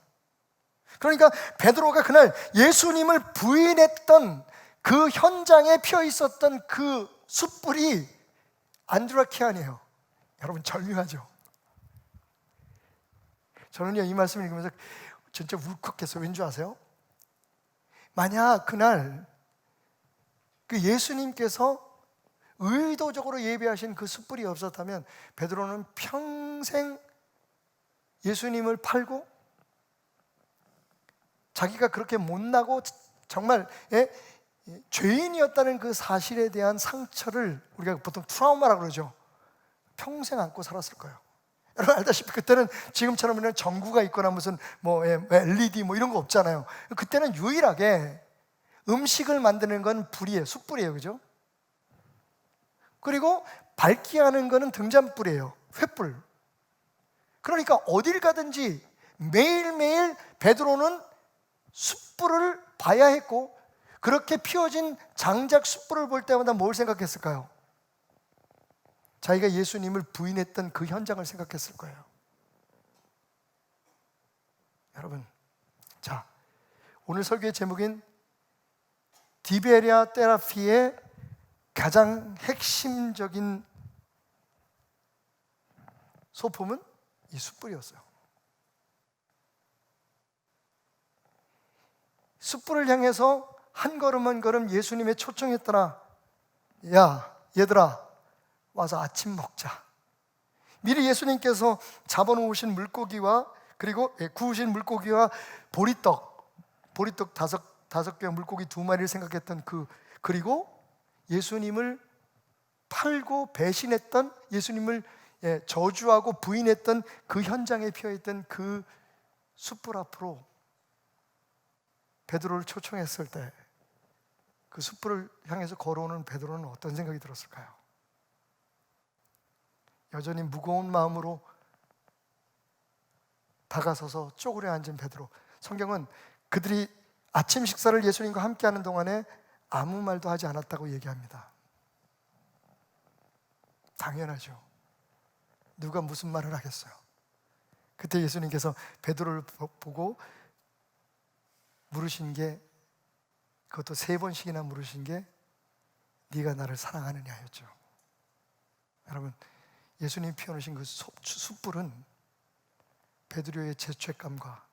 그러니까 베드로가 그날 예수님을 부인했던 그 현장에 피어 있었던 그 숯불이 안드라키안이에요. 여러분 절묘하죠? 저는요, 이 말씀을 읽으면서 진짜 울컥했어요. 왠지 아세요? 만약 그날 그 예수님께서 의도적으로 예비하신 그 숯불이 없었다면 베드로는 평생 예수님을 팔고 자기가 그렇게 못나고 정말 죄인이었다는 그 사실에 대한 상처를 우리가 보통 트라우마라고 그러죠. 평생 안고 살았을 거예요. 여러분 알다시피 그때는 지금처럼 전구가 있거나 무슨 LED 이런 거 없잖아요. 그때는 유일하게 음식을 만드는 건 불이에요. 숯불이에요. 그죠? 그리고 밝게 하는 거는 등잔불이에요. 횃불. 그러니까 어딜 가든지 매일매일 베드로는 숯불을 봐야 했고, 그렇게 피워진 장작 숯불을 볼 때마다 뭘 생각했을까요? 자기가 예수님을 부인했던 그 현장을 생각했을 거예요. 여러분, 자, 오늘 설교의 제목인 디베랴 테라피의 가장 핵심적인 소품은 이 숯불이었어요. 숯불을 향해서 한 걸음 한 걸음 예수님의 초청했더라. 야, 얘들아, 와서 아침 먹자. 미리 예수님께서 잡아놓으신 물고기와 그리고 구우신 물고기와 보리떡 다섯 개, 물고기 2마리를 생각했던 그리고 예수님을 팔고 배신했던, 예수님을 저주하고 부인했던 그 현장에 피어있던 그 숯불 앞으로 베드로를 초청했을 때 그 숯불을 향해서 걸어오는 베드로는 어떤 생각이 들었을까요? 여전히 무거운 마음으로 다가서서 쪼그려 앉은 베드로. 성경은 그들이 아침 식사를 예수님과 함께 하는 동안에 아무 말도 하지 않았다고 얘기합니다. 당연하죠. 누가 무슨 말을 하겠어요? 그때 예수님께서 베드로를 보고 물으신 게, 그것도 3번씩이나 물으신 게 네가 나를 사랑하느냐였죠. 여러분, 예수님이 피워놓으신 그 숯불은 베드로의 죄책감과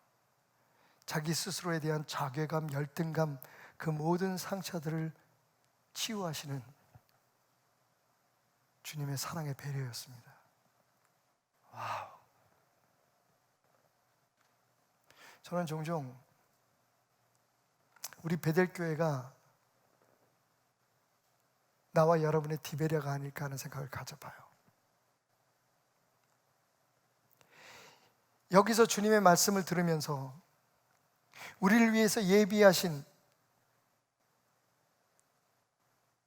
자기 스스로에 대한 자괴감, 열등감, 그 모든 상처들을 치유하시는 주님의 사랑의 배려였습니다. 와우. 저는 종종 우리 베델교회가 나와 여러분의 디베랴가 아닐까 하는 생각을 가져봐요. 여기서 주님의 말씀을 들으면서 우리를 위해서 예비하신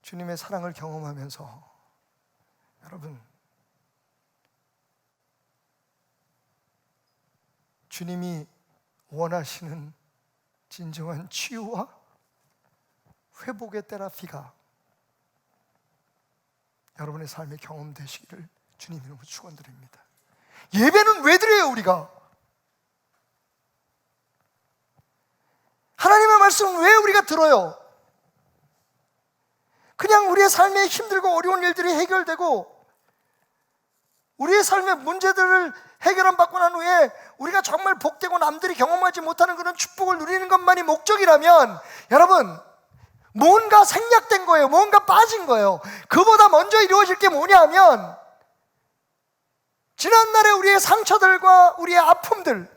주님의 사랑을 경험하면서, 여러분, 주님이 원하시는 진정한 치유와 회복의 테라피가 여러분의 삶에 경험되시기를 주님 이름으로 축원드립니다. 예배는 왜 드려요? 우리가 하나님의 말씀은 왜 우리가 들어요? 그냥 우리의 삶에 힘들고 어려운 일들이 해결되고 우리의 삶의 문제들을 해결을 받고 난 후에 우리가 정말 복되고 남들이 경험하지 못하는 그런 축복을 누리는 것만이 목적이라면, 여러분, 뭔가 생략된 거예요. 뭔가 빠진 거예요. 그보다 먼저 이루어질 게 뭐냐 하면, 지난날의 우리의 상처들과 우리의 아픔들,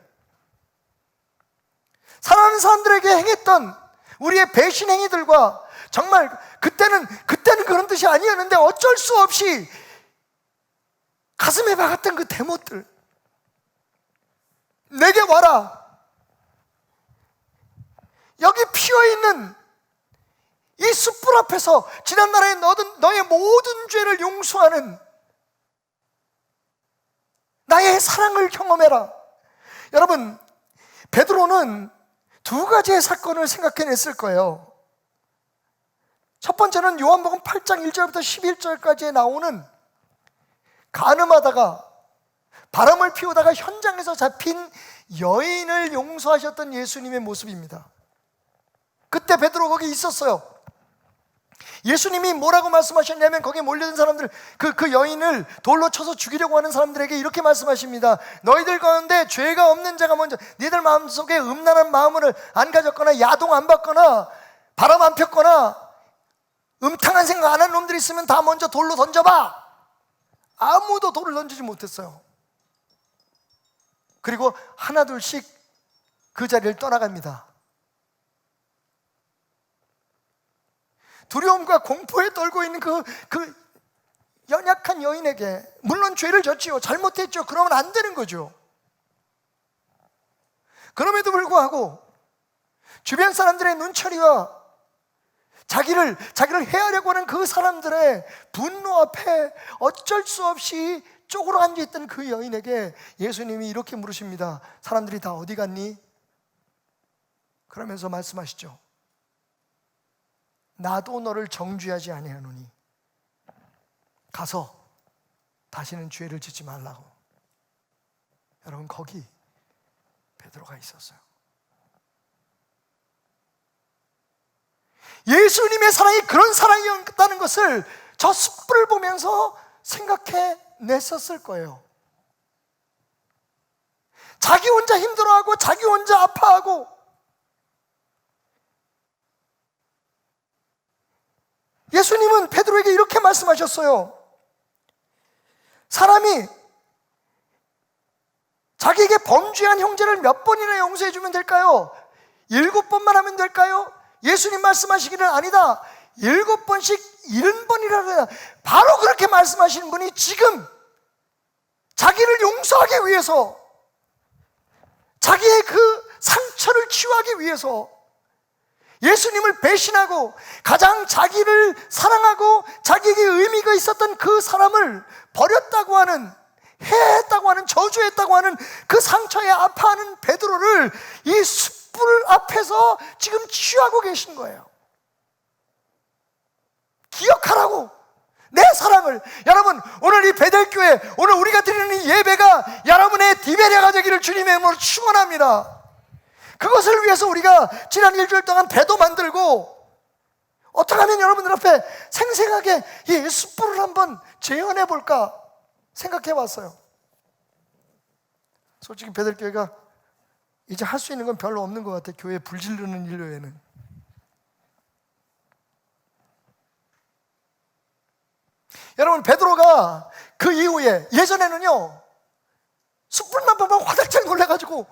사랑하는 사람들에게 행했던 우리의 배신 행위들과, 정말 그때는 그런 뜻이 아니었는데 어쩔 수 없이 가슴에 박았던 그 대못들, 내게 와라. 여기 피어있는 이 숯불 앞에서 지난날에 너의 모든 죄를 용서하는 나의 사랑을 경험해라. 여러분, 베드로는 2가지의 사건을 생각해냈을 거예요. 첫 번째는 요한복음 8장 1절부터 11절까지에 나오는 간음하다가 바람을 피우다가 현장에서 잡힌 여인을 용서하셨던 예수님의 모습입니다. 그때 베드로 거기 있었어요. 예수님이 뭐라고 말씀하셨냐면, 거기에 몰려든 사람들, 그 여인을 돌로 쳐서 죽이려고 하는 사람들에게 이렇게 말씀하십니다. 너희들 가운데 죄가 없는 자가 먼저, 너희들 마음속에 음란한 마음을 안 가졌거나 야동 안 받거나 바람 안 폈거나 음탕한 생각 안 한 놈들이 있으면 다 먼저 돌로 던져봐. 아무도 돌을 던지지 못했어요. 그리고 하나둘씩 그 자리를 떠나갑니다. 두려움과 공포에 떨고 있는 그 연약한 여인에게, 물론 죄를 졌지요, 잘못했죠. 그러면 안 되는 거죠. 그럼에도 불구하고 주변 사람들의 눈초리와 자기를 해하려고 하는 그 사람들의 분노 앞에 어쩔 수 없이 쪼그러 앉아있던 그 여인에게 예수님이 이렇게 물으십니다. 사람들이 다 어디 갔니? 그러면서 말씀하시죠. 나도 너를 정죄하지 아니하노니 가서 다시는 죄를 짓지 말라고. 여러분, 거기 베드로가 있었어요. 예수님의 사랑이 그런 사랑이었다는 것을 저 숯불을 보면서 생각해 냈었을 거예요. 자기 혼자 힘들어하고 자기 혼자 아파하고, 예수님은 베드로에게 이렇게 말씀하셨어요. 사람이 자기에게 범죄한 형제를 몇 번이나 용서해 주면 될까요? 7번만 하면 될까요? 예수님 말씀하시기를 아니다, 7번씩 70번이라고 해야. 바로 그렇게 말씀하시는 분이 지금 자기를 용서하기 위해서, 자기의 그 상처를 치유하기 위해서 예수님을 배신하고 가장 자기를 사랑하고 자기에게 의미가 있었던 그 사람을 버렸다고 하는, 해했다고 하는, 저주했다고 하는 그 상처에 아파하는 베드로를 이 숯불 앞에서 지금 치유하고 계신 거예요. 기억하라고, 내 사랑을. 여러분, 오늘 이 베델교회, 오늘 우리가 드리는 이 예배가 여러분의 디베랴가 되기를 주님의 이름으로 축원합니다. 그것을 위해서 우리가 지난 일주일 동안 배도 만들고, 어떻게 하면 여러분들 앞에 생생하게 이 숯불을 한번 재현해 볼까 생각해 봤어요. 솔직히 베델교회가 이제 할 수 있는 건 별로 없는 것 같아요. 교회 불 지르는 일 외에는. 여러분, 베드로가 그 이후에, 예전에는요 숯불만 보면 화들짝 놀래가지고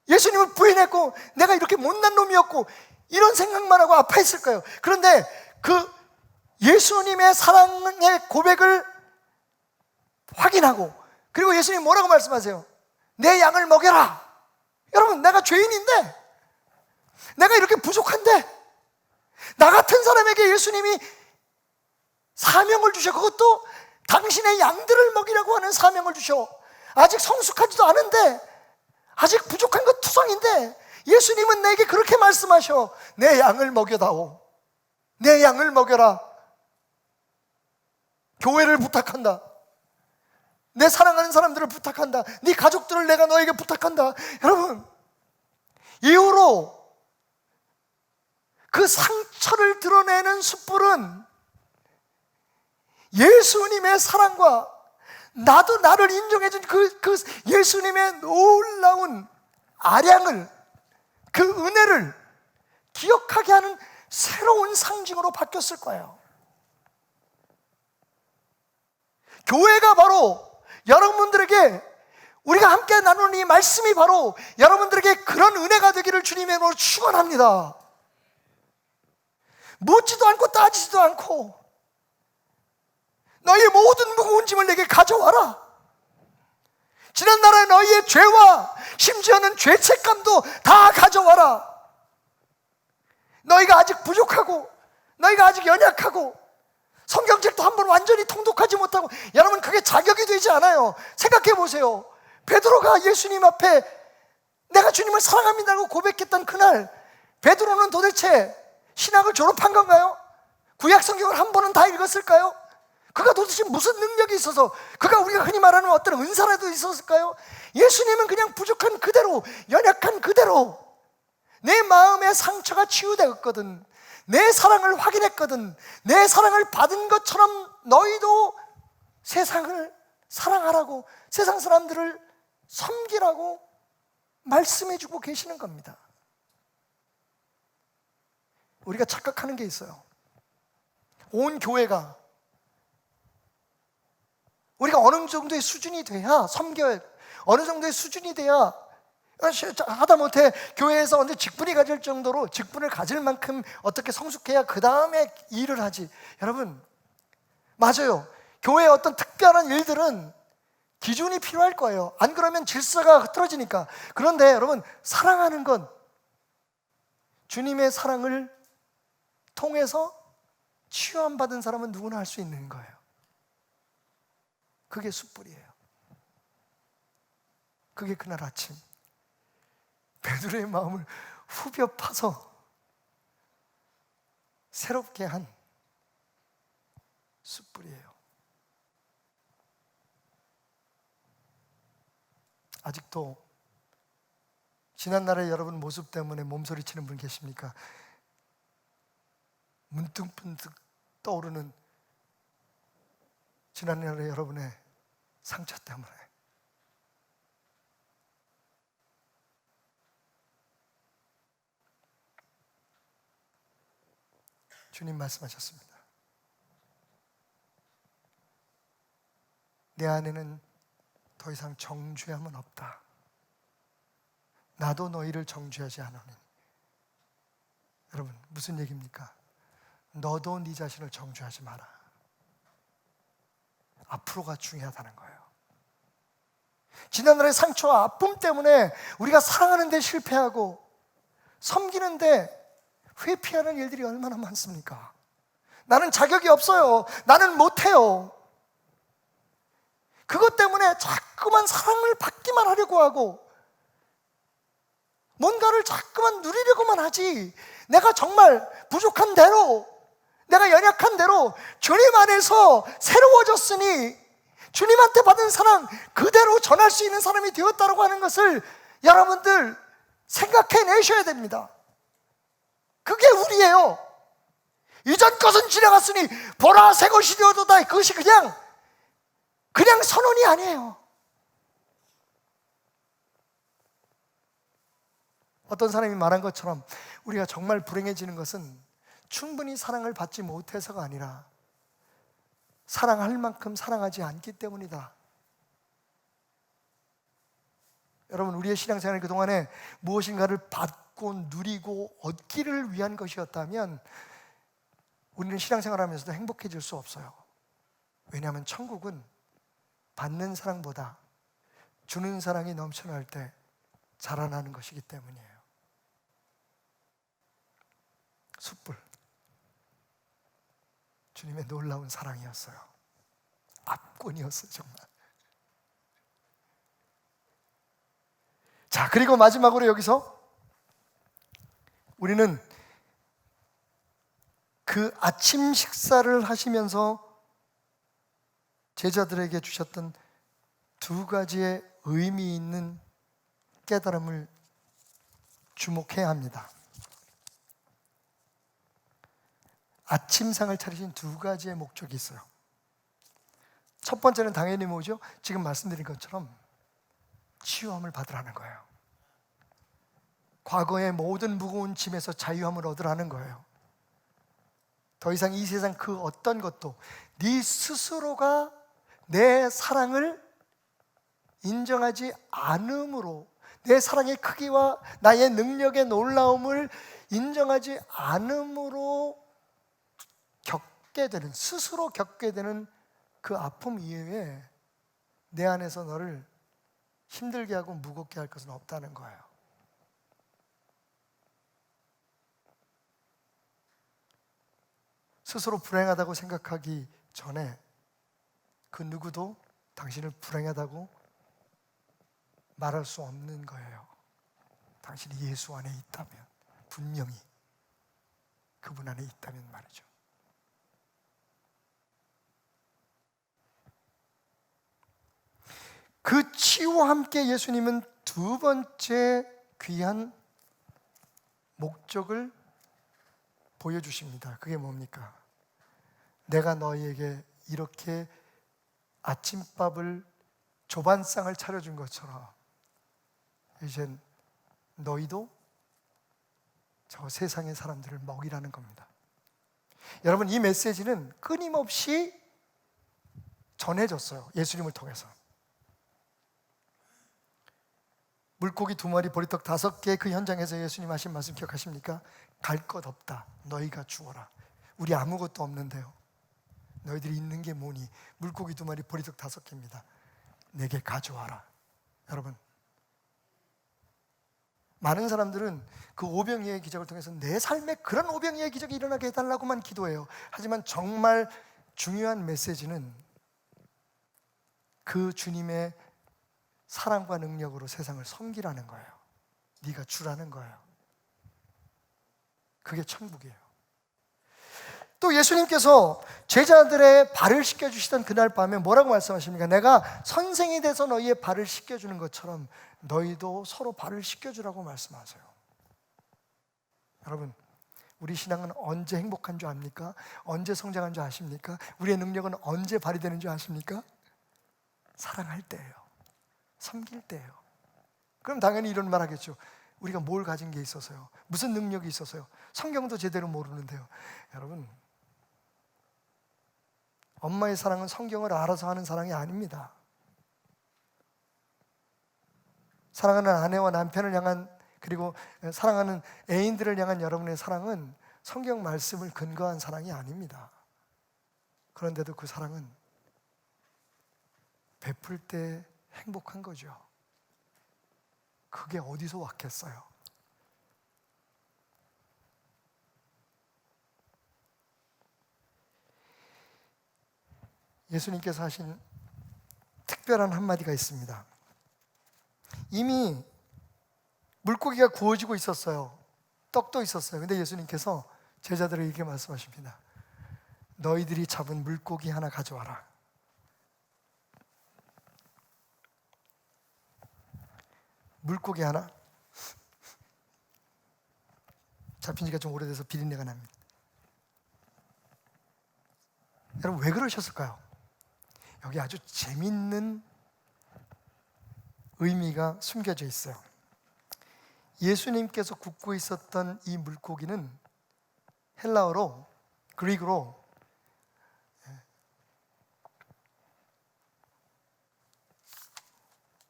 예수님을 부인했고 내가 이렇게 못난 놈이었고 이런 생각만 하고 아파했을 거예요. 그런데 그 예수님의 사랑의 고백을 확인하고, 그리고 예수님 뭐라고 말씀하세요? 내 양을 먹여라. 여러분, 내가 죄인인데, 내가 이렇게 부족한데, 나 같은 사람에게 예수님이 사명을 주셔. 그것도 당신의 양들을 먹이라고 하는 사명을 주셔. 아직 성숙하지도 않은데, 아직 부족한 것 투성인데 예수님은 내게 그렇게 말씀하셔. 내 양을 먹여다오. 내 양을 먹여라. 교회를 부탁한다. 내 사랑하는 사람들을 부탁한다. 네 가족들을 내가 너에게 부탁한다. 여러분, 이후로 그 상처를 드러내는 숯불은 예수님의 사랑과 나도 나를 인정해준 그 예수님의 놀라운 아량을, 그 은혜를 기억하게 하는 새로운 상징으로 바뀌었을 거예요. 교회가 바로 여러분들에게, 우리가 함께 나누는 이 말씀이 바로 여러분들에게 그런 은혜가 되기를 주님의 이름으로 축원합니다. 묻지도 않고 따지지도 않고 너희의 모든 무거운 짐을 내게 가져와라. 지난날의 너희의 죄와 심지어는 죄책감도 다 가져와라. 너희가 아직 부족하고, 너희가 아직 연약하고, 성경책도 한번 완전히 통독하지 못하고, 여러분, 그게 자격이 되지 않아요. 생각해 보세요. 베드로가 예수님 앞에 내가 주님을 사랑합니다라고 고백했던 그날, 베드로는 도대체 신학을 졸업한 건가요? 구약 성경을 한 번은 다 읽었을까요? 그가 도대체 무슨 능력이 있어서, 그가 우리가 흔히 말하는 어떤 은사라도 있었을까요? 예수님은 그냥 부족한 그대로, 연약한 그대로, 내 마음의 상처가 치유되었거든, 내 사랑을 확인했거든, 내 사랑을 받은 것처럼 너희도 세상을 사랑하라고, 세상 사람들을 섬기라고 말씀해주고 계시는 겁니다. 우리가 착각하는 게 있어요. 온 교회가, 우리가 어느 정도의 수준이 돼야 섬겨야, 어느 정도의 수준이 돼야 하다못해 교회에서 언제 직분이 가질 정도로 직분을 가질 만큼 어떻게 성숙해야 그 다음에 일을 하지. 여러분, 맞아요. 교회의 어떤 특별한 일들은 기준이 필요할 거예요. 안 그러면 질서가 흐트러지니까. 그런데 여러분, 사랑하는 건 주님의 사랑을 통해서 치유함받은 사람은 누구나 할 수 있는 거예요. 그게 숯불이에요. 그게 그날 아침 베드로의 마음을 후벼 파서 새롭게 한 숯불이에요. 아직도 지난날의 여러분 모습 때문에 몸서리치는 분 계십니까? 문득문득 떠오르는 지난날의 여러분의 상처 때문에. 주님 말씀하셨습니다. 내 안에는 더 이상 정죄함은 없다. 나도 너희를 정죄하지 않으니. 여러분, 무슨 얘기입니까? 너도 네 자신을 정죄하지 마라. 앞으로가 중요하다는 거예요. 지난날의 상처와 아픔 때문에 우리가 사랑하는 데 실패하고 섬기는 데 회피하는 일들이 얼마나 많습니까? 나는 자격이 없어요. 나는 못해요. 그것 때문에 자꾸만 사랑을 받기만 하려고 하고 뭔가를 자꾸만 누리려고만 하지, 내가 정말 부족한 대로, 내가 연약한 대로 주님 안에서 새로워졌으니 주님한테 받은 사랑 그대로 전할 수 있는 사람이 되었다고 하는 것을 여러분들 생각해내셔야 됩니다. 그게 우리예요. 이전 것은 지나갔으니 보라 새 것이 되어도다. 그것이 그냥 선언이 아니에요. 어떤 사람이 말한 것처럼 우리가 정말 불행해지는 것은 충분히 사랑을 받지 못해서가 아니라 사랑할 만큼 사랑하지 않기 때문이다. 여러분, 우리의 신앙생활 그동안에 무엇인가를 받고 누리고 얻기를 위한 것이었다면 우리는 신앙생활하면서도 행복해질 수 없어요. 왜냐하면 천국은 받는 사랑보다 주는 사랑이 넘쳐날 때 자라나는 것이기 때문이에요. 숯불, 주님의 놀라운 사랑이었어요. 압권이었어요, 정말. 자, 그리고 마지막으로 여기서 우리는 그 아침 식사를 하시면서 제자들에게 주셨던 두 가지의 의미 있는 깨달음을 주목해야 합니다. 아침상을 차리신 두 가지의 목적이 있어요. 첫 번째는 당연히 뭐죠? 지금 말씀드린 것처럼 치유함을 받으라는 거예요. 과거의 모든 무거운 짐에서 자유함을 얻으라는 거예요. 더 이상 이 세상 그 어떤 것도 네 스스로가 내 사랑을 인정하지 않음으로, 내 사랑의 크기와 나의 능력의 놀라움을 인정하지 않음으로 겪게 되는, 스스로 겪게 되는 그 아픔 이외에 내 안에서 너를 힘들게 하고 무겁게 할 것은 없다는 거예요. 스스로 불행하다고 생각하기 전에 그 누구도 당신을 불행하다고 말할 수 없는 거예요. 당신이 예수 안에 있다면, 분명히 그분 안에 있다면 말이죠. 그 치유와 함께 예수님은 두 번째 귀한 목적을 보여주십니다. 그게 뭡니까? 내가 너희에게 이렇게 아침밥을, 조반상을 차려준 것처럼 이젠 너희도 저 세상의 사람들을 먹이라는 겁니다. 여러분, 이 메시지는 끊임없이 전해졌어요. 예수님을 통해서. 물고기 2마리 보리떡 5개 그 현장에서 예수님 하신 말씀 기억하십니까? 갈 것 없다, 너희가 주어라. 우리 아무것도 없는데요, 너희들이 있는 게 뭐니? 물고기 2마리 보리떡 5개입니다. 내게 가져와라. 여러분, 많은 사람들은 그 오병이어의 기적을 통해서 내 삶에 그런 오병이어의 기적이 일어나게 해달라고만 기도해요. 하지만 정말 중요한 메시지는 그 주님의 사랑과 능력으로 세상을 섬기라는 거예요. 네가 주라는 거예요. 그게 천국이에요. 또 예수님께서 제자들의 발을 씻겨주시던 그날 밤에 뭐라고 말씀하십니까? 내가 선생이 돼서 너희의 발을 씻겨주는 것처럼 너희도 서로 발을 씻겨주라고 말씀하세요. 여러분, 우리 신앙은 언제 행복한 줄 압니까? 언제 성장한 줄 아십니까? 우리의 능력은 언제 발휘되는 줄 아십니까? 사랑할 때예요. 섬길 때예요. 그럼 당연히 이런 말 하겠죠. 우리가 뭘 가진 게 있어서요? 무슨 능력이 있어서요? 성경도 제대로 모르는데요. 여러분, 엄마의 사랑은 성경을 알아서 하는 사랑이 아닙니다. 사랑하는 아내와 남편을 향한, 그리고 사랑하는 애인들을 향한 여러분의 사랑은 성경 말씀을 근거한 사랑이 아닙니다. 그런데도 그 사랑은 베풀 때 행복한 거죠. 그게 어디서 왔겠어요? 예수님께서 하신 특별한 한마디가 있습니다. 이미 물고기가 구워지고 있었어요. 떡도 있었어요. 근데 예수님께서 제자들에게 이렇게 말씀하십니다. 너희들이 잡은 물고기 하나 가져와라. 물고기 하나. 잡힌 지가 좀 오래돼서 비린내가 납니다. 여러분, 왜 그러셨을까요? 여기 아주 재밌는 의미가 숨겨져 있어요. 예수님께서 굽고 있었던 이 물고기는 헬라어로, 그리그로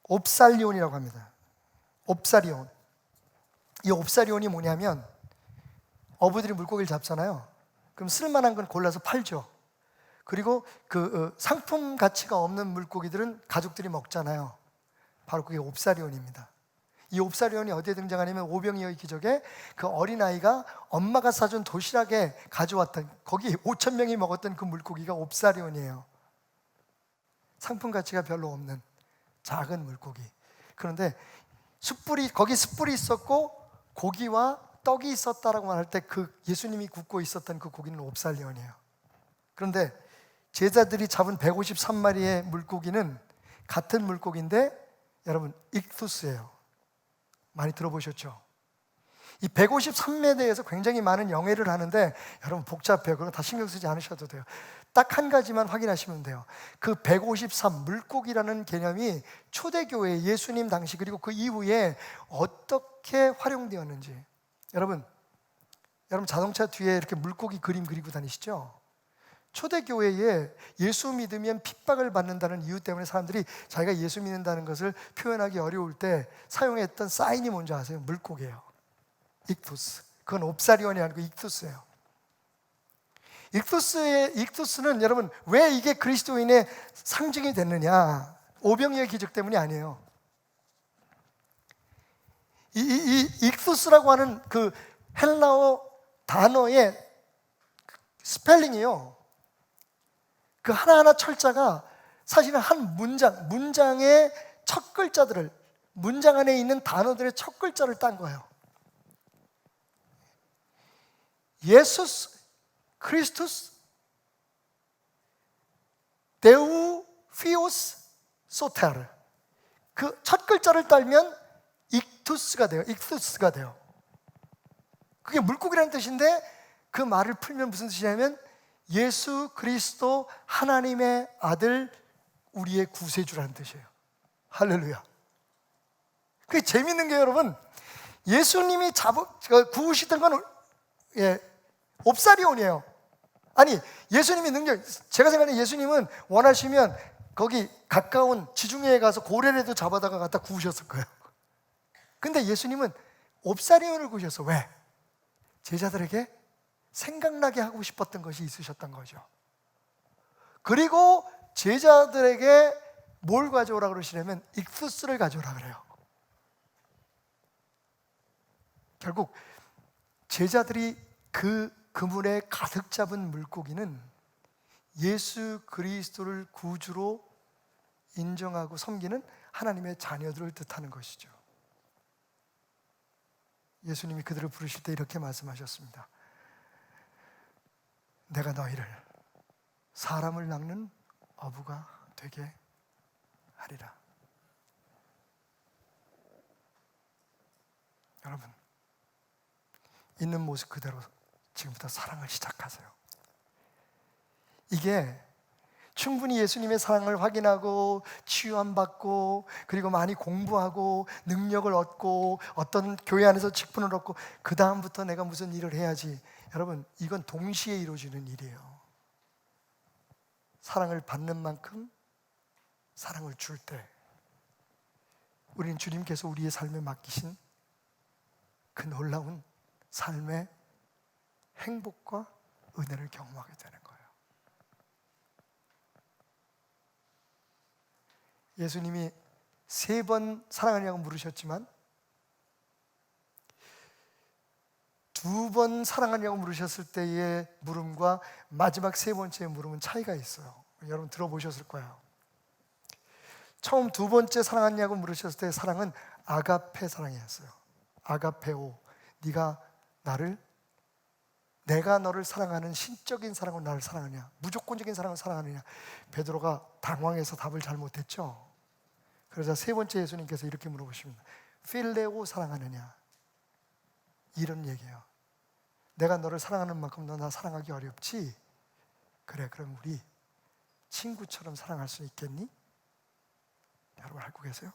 옵살리온이라고 합니다. 옵사리온. 이 옵사리온이 뭐냐면, 어부들이 물고기를 잡잖아요. 그럼 쓸만한 건 골라서 팔죠. 그리고 그 상품 가치가 없는 물고기들은 가족들이 먹잖아요. 바로 그게 옵사리온입니다. 이 옵사리온이 어디에 등장하냐면 오병이어의 기적에 그 어린아이가 엄마가 사준 도시락에 가져왔던, 거기 5,000명이 먹었던 그 물고기가 옵사리온이에요. 상품 가치가 별로 없는 작은 물고기. 그런데 거기 숯불이 있었고 고기와 떡이 있었다라고 말할 때 그 예수님이 굽고 있었던 그 고기는 옵살리온이에요. 그런데 제자들이 잡은 153마리의 물고기는 같은 물고기인데 여러분, 익투스예요. 많이 들어보셨죠? 이 153에 대해서 굉장히 많은 영해를 하는데 여러분 복잡해요. 그건 다 신경 쓰지 않으셔도 돼요. 딱 한 가지만 확인하시면 돼요. 그 153 물고기라는 개념이 초대교회 예수님 당시 그리고 그 이후에 어떻게 활용되었는지. 여러분 자동차 뒤에 이렇게 물고기 그림 그리고 다니시죠? 초대교회에 예수 믿으면 핍박을 받는다는 이유 때문에 사람들이 자기가 예수 믿는다는 것을 표현하기 어려울 때 사용했던 사인이 뭔지 아세요? 물고기예요. 익투스. 그건 옵사리온이 아니고 익투스예요. 익투스는 여러분 왜 이게 그리스도인의 상징이 됐느냐? 오병이어의 기적 때문이 아니에요. 이 익투스라고 하는 그 헬라어 단어의 스펠링이요. 그 하나하나 철자가 사실은 한 문장의 첫 글자들을, 문장 안에 있는 단어들의 첫 글자를 딴 거예요. 예수스 크리스투스 데우 피오스 소테르. 그 첫 글자를 따면 익투스가 돼요. 그게 물고기라는 뜻인데 그 말을 풀면 무슨 뜻이냐면 예수 그리스도 하나님의 아들, 우리의 구세주라는 뜻이에요. 할렐루야. 그게 재밌는 게 여러분, 예수님이 구우시던 건 옵사리온이에요. 아니, 예수님이 제가 생각하는 예수님은 원하시면 거기 가까운 지중해에 가서 고래라도 잡아다가 갖다 구우셨을 거예요. 근데 예수님은 옵사리온을 구셔서 왜? 제자들에게 생각나게 하고 싶었던 것이 있으셨던 거죠. 그리고 제자들에게 뭘 가져오라 그러시냐면 익수스를 가져오라 그래요. 결국 제자들이 그 그물에 가득 잡은 물고기는 예수 그리스도를 구주로 인정하고 섬기는 하나님의 자녀들을 뜻하는 것이죠. 예수님이 그들을 부르실 때 이렇게 말씀하셨습니다. 내가 너희를 사람을 낚는 어부가 되게 하리라. 여러분, 있는 모습 그대로 지금부터 사랑을 시작하세요. 이게 충분히 예수님의 사랑을 확인하고 치유함받고 그리고 많이 공부하고 능력을 얻고 어떤 교회 안에서 직분을 얻고 그 다음부터 내가 무슨 일을 해야지. 여러분, 이건 동시에 이루어지는 일이에요. 사랑을 받는 만큼 사랑을 줄 때 우리는 주님께서 우리의 삶에 맡기신 그 놀라운 삶의 행복과 은혜를 경험하게 되는 거예요. 예수님이 3번 사랑하냐고 물으셨지만 2번 사랑하냐고 물으셨을 때의 물음과 마지막 3번째 물음은 차이가 있어요. 여러분 들어보셨을 거예요. 처음 2번째 사랑하냐고 물으셨을 때 사랑은 아가페 사랑이었어요. 아가페오, 내가 너를 사랑하는 신적인 사랑으로 나를 사랑하냐, 무조건적인 사랑을 사랑하느냐. 베드로가 당황해서 답을 잘못했죠. 그러자 3번째 예수님께서 이렇게 물어보십니다. 필레오 사랑하느냐, 이런 얘기예요. 내가 너를 사랑하는 만큼 너 나 사랑하기 어렵지? 그래, 그럼 우리 친구처럼 사랑할 수 있겠니? 여러분 알고 계세요?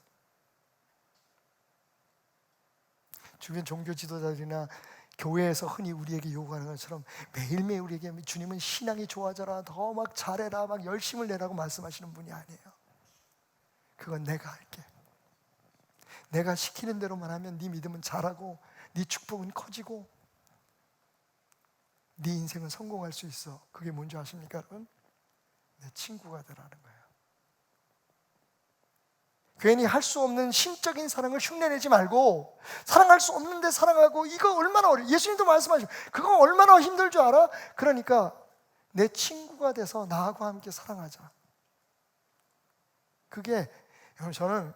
주변 종교 지도자들이나 교회에서 흔히 우리에게 요구하는 것처럼 매일매일 우리에게 주님은 신앙이 좋아져라, 더 막 잘해라, 막 열심을 내라고 말씀하시는 분이 아니에요. 그건 내가 할게. 내가 시키는 대로만 하면 네 믿음은 자라고 네 축복은 커지고 네 인생은 성공할 수 있어. 그게 뭔지 아십니까 여러분? 내 친구가 되라는 거예요. 괜히 할 수 없는 신적인 사랑을 흉내내지 말고, 사랑할 수 없는데 사랑하고, 이거 얼마나 어려워. 예수님도 말씀하시고 그거 얼마나 힘들 줄 알아? 그러니까 내 친구가 돼서 나하고 함께 사랑하자. 그게, 저는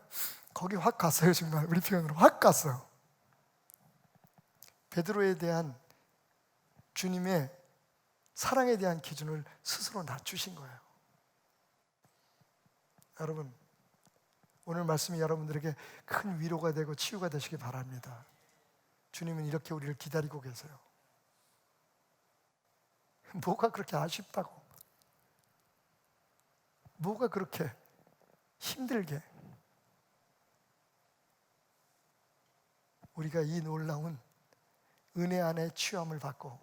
거기 확 갔어요. 정말 우리 표현으로 확 갔어요. 베드로에 대한 주님의 사랑에 대한 기준을 스스로 낮추신 거예요. 여러분, 오늘 말씀이 여러분들에게 큰 위로가 되고 치유가 되시기 바랍니다. 주님은 이렇게 우리를 기다리고 계세요. 뭐가 그렇게 아쉽다고, 뭐가 그렇게 힘들게, 우리가 이 놀라운 은혜 안에 취함을 받고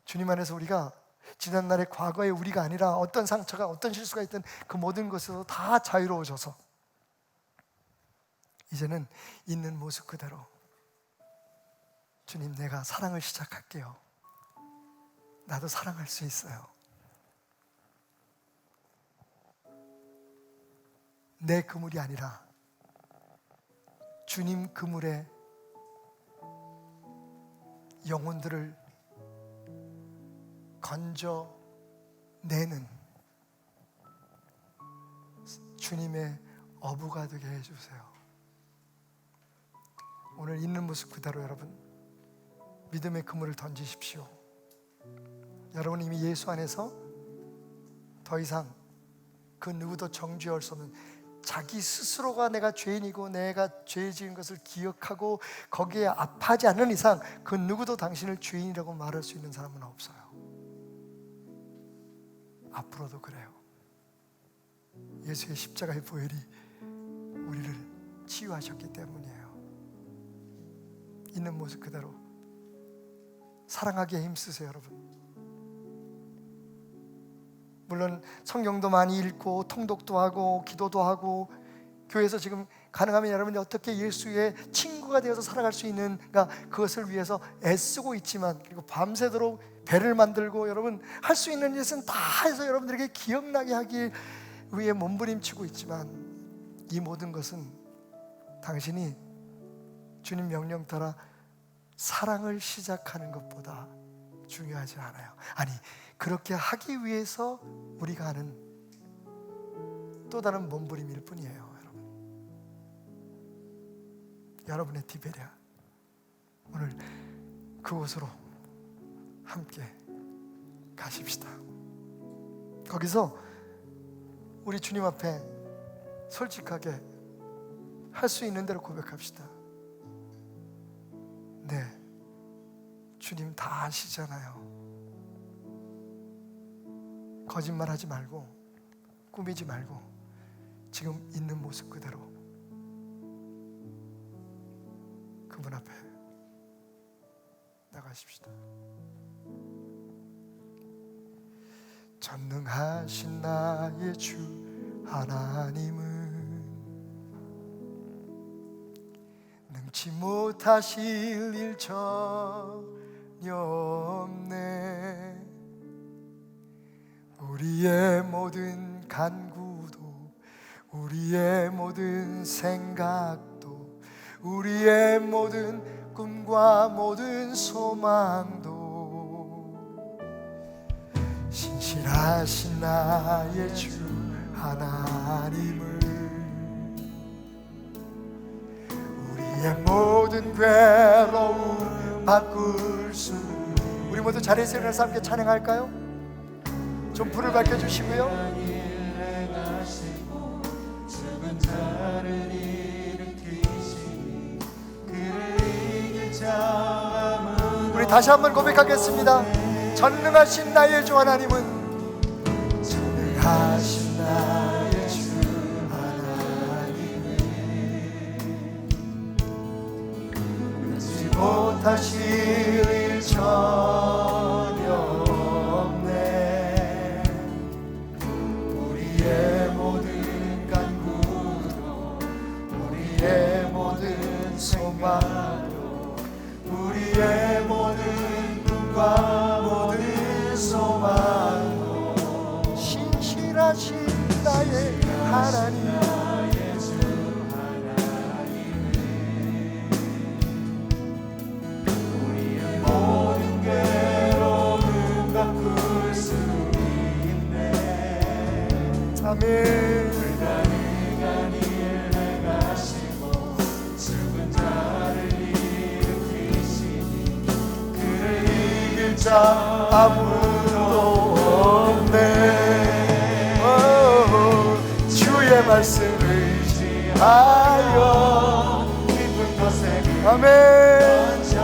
주님 안에서 우리가 지난날의 과거의 우리가 아니라 어떤 상처가 어떤 실수가 있든 그 모든 것에서 다 자유로워져서 이제는 있는 모습 그대로 주님, 내가 사랑을 시작할게요. 나도 사랑할 수 있어요. 내 그물이 아니라 주님 그물에 영혼들을 건져내는 주님의 어부가 되게 해주세요. 오늘 있는 모습 그대로 여러분 믿음의 그물을 던지십시오. 여러분 이미 예수 안에서 더 이상 그 누구도 정죄할 수 없는, 자기 스스로가 내가 죄인이고 내가 죄 지은 것을 기억하고 거기에 아파하지 않는 이상 그 누구도 당신을 죄인이라고 말할 수 있는 사람은 없어요. 앞으로도 그래요. 예수의 십자가의 보혈이 우리를 치유하셨기 때문이에요. 있는 모습 그대로 사랑하기에 힘쓰세요. 여러분, 물론 성경도 많이 읽고 통독도 하고 기도도 하고 교회에서 지금 가능하면 여러분이 어떻게 예수의 친구가 되어서 살아갈 수 있는가, 그것을 위해서 애쓰고 있지만, 그리고 밤새도록 배를 만들고 여러분 할 수 있는 일은 다 해서 여러분들에게 기억나게 하기 위해 몸부림치고 있지만, 이 모든 것은 당신이 주님 명령 따라 사랑을 시작하는 것보다 중요하지 않아요. 아니, 그렇게 하기 위해서 우리가 하는 또 다른 몸부림일 뿐이에요. 여러분의 디베랴, 오늘 그곳으로 함께 가십시다. 거기서 우리 주님 앞에 솔직하게 할 수 있는 대로 고백합시다. 네, 주님 다 아시잖아요. 거짓말하지 말고 꾸미지 말고 지금 있는 모습 그대로 그분 앞에 나가십시다. 전능하신 나의 주 하나님은 능치 못하실 일 전혀 없네. 우리의 모든 간구도, 우리의 모든 생각도, 우리의 모든 꿈과 모든 소망도 신실하신 나의 주 하나님을 우리의 모든 괴로움 바꿀 수. 우리 모두 자리에서 일어나서 함께 찬양할까요? 좀 불을 밝혀주시고요. 우리 다시 한번 고백하겠습니다. 전능하신 나의 주 하나님은, 전능하신 나의 주 하나님은 능치 못하실 일 전혀 없네. 우리의 모든 간구도, 우리의 모든 소망도, 우리의 모든 꿈과 모든 소망도 신실하신 나의 하나님, 우리의 모든 괴로움 바꿀 수 있네. 아멘. 불가능한 일 행하시고 죽은 자를 일으키시니 그를 이길 자 아무도 없네. 주의 말씀을 의지하여 깊은 곳에 던져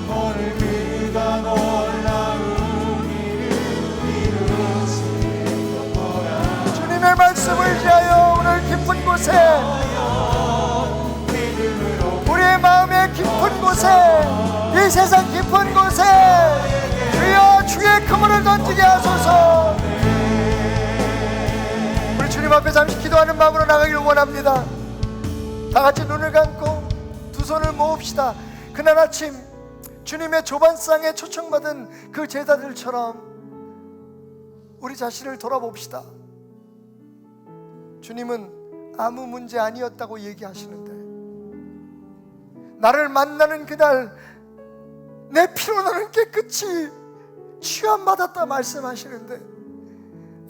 오늘 그가 놀라운 일을 이루실 것보라. 주님의 말씀을 의지하여 오늘 깊은 곳에, 우리의 마음의 깊은 곳에, 이 세상 깊은 곳에 주여 주의 그물을 던지게 하소서. 우리 주님 앞에 잠시 기도하는 마음으로 나가기를 원합니다. 다 같이 눈을 감고 두 손을 모읍시다. 그날 아침 주님의 조반상에 초청받은 그 제자들처럼 우리 자신을 돌아봅시다. 주님은 아무 문제 아니었다고 얘기하시는데, 나를 만나는 그날 내 피로는 깨끗이 취함받았다 말씀하시는데,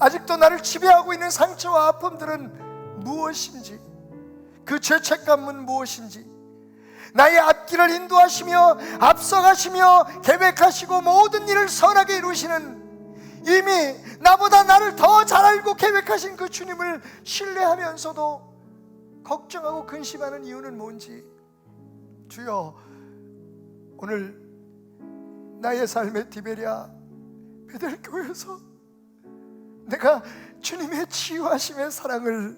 아직도 나를 지배하고 있는 상처와 아픔들은 무엇인지, 그 죄책감은 무엇인지, 나의 앞길을 인도하시며 앞서가시며 계획하시고 모든 일을 선하게 이루시는, 이미 나보다 나를 더 잘 알고 계획하신 그 주님을 신뢰하면서도 걱정하고 근심하는 이유는 뭔지, 주여 오늘 나의 삶의 디베랴 베델교회에서 내가 주님의 치유하심의 사랑을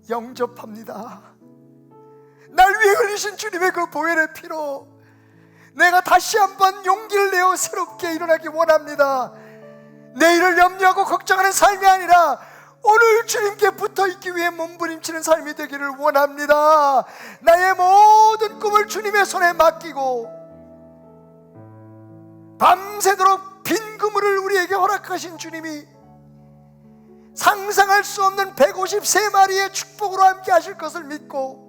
영접합니다. 날 위해 흘리신 주님의 그 보혈의 피로 내가 다시 한번 용기를 내어 새롭게 일어나기 원합니다. 내일을 염려하고 걱정하는 삶이 아니라 오늘 주님께 붙어있기 위해 몸부림치는 삶이 되기를 원합니다. 나의 모든 꿈을 주님의 손에 맡기고 밤새도록 빈 그물을 우리에게 허락하신 주님이 상상할 수 없는 153마리의 축복으로 함께 하실 것을 믿고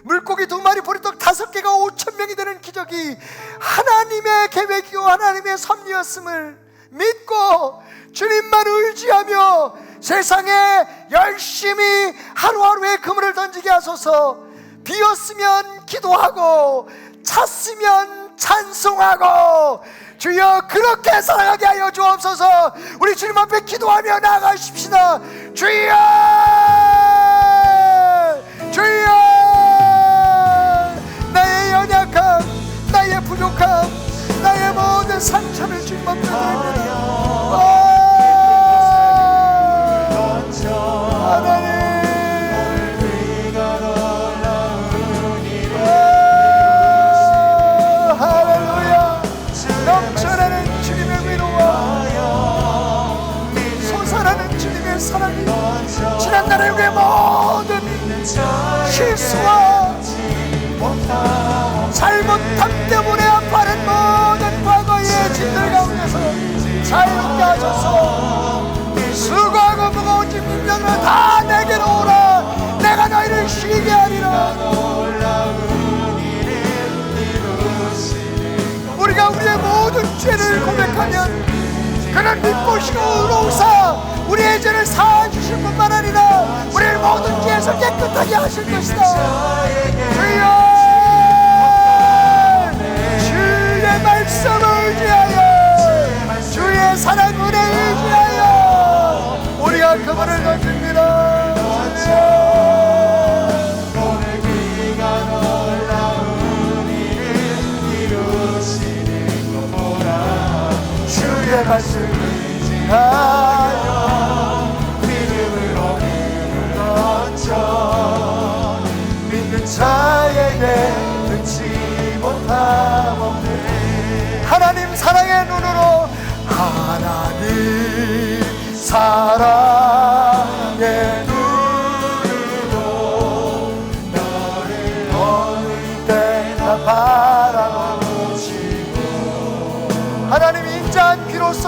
물고기 2마리 보리떡 5개가 5,000명이 되는 기적이 하나님의 계획이요 하나님의 섭리였음을 믿고 주님만 의지하며 세상에 열심히 하루하루의 그물을 던지게 하소서. 비었으면 기도하고 찼으면 찬송하고 주여 그렇게 살아가게 하여 주옵소서. 우리 주님 앞에 기도하며 나아가십시다. 주여 주여, 나의 연약함, 나의 부족함, 나의 모든 상처를 주님 앞에 드립니다. 할렐루야. 넘쳐나는 주님의 위로와 솟아나는 주님의 사랑이 지난날의 우리의 모든 실수와 잘못함 때문에 아파하는 모든 과거의 짐들 가운데서 자유롭게 하셔서 수고하고 무거운 짐 짐녀들아 다 내게로 오라. 내가 너희를 쉬게 하리라. 우리가 우리의 모든 죄를 고백하면 그는 믿고시고 의로우사 우리의 죄를 사하주실 뿐만 아니라 우리의 모든 죄에서 깨끗하게 하실 것이다. 주여 주의 말씀을 의지하여 주의 사랑 은혜 의지하여 우리가 그분을 던집니다.
오늘 그가 놀라운 일을 이루시는 것 보라.
주의 말씀을 의지하여
믿음으로 힘을 얻죠.
믿는 자에게
끊지 못함 없네.
하나님 사랑의 눈으로 하나님 사랑의 눈으로 너를 어느 때나 바라보시고 하나님 인자한 귀로서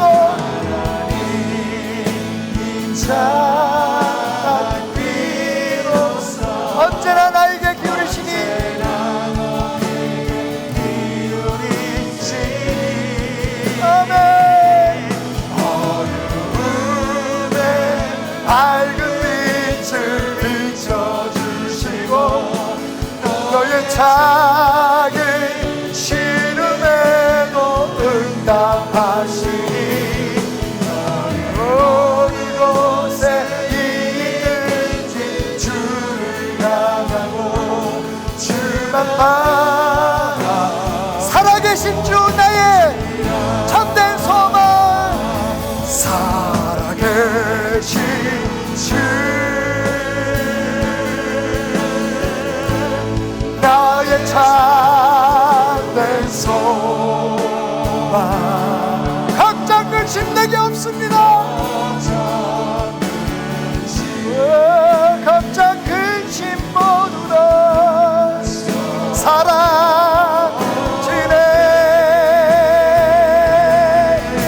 인자한 귀로서 언제나 나에게 기울이시니 아멘. 어둠에 밝은 빛을 비춰주시고 너의 작은 시름에도 응답하시니 어느 곳에 있든지 주를 향하고 주만 바라. 살아계신 주 나의 참된 소망. 살아계신 주 나의 참된 소망. 걱정 근심 내게 없습니다. 걱정 근심 모두 다 사랑지네.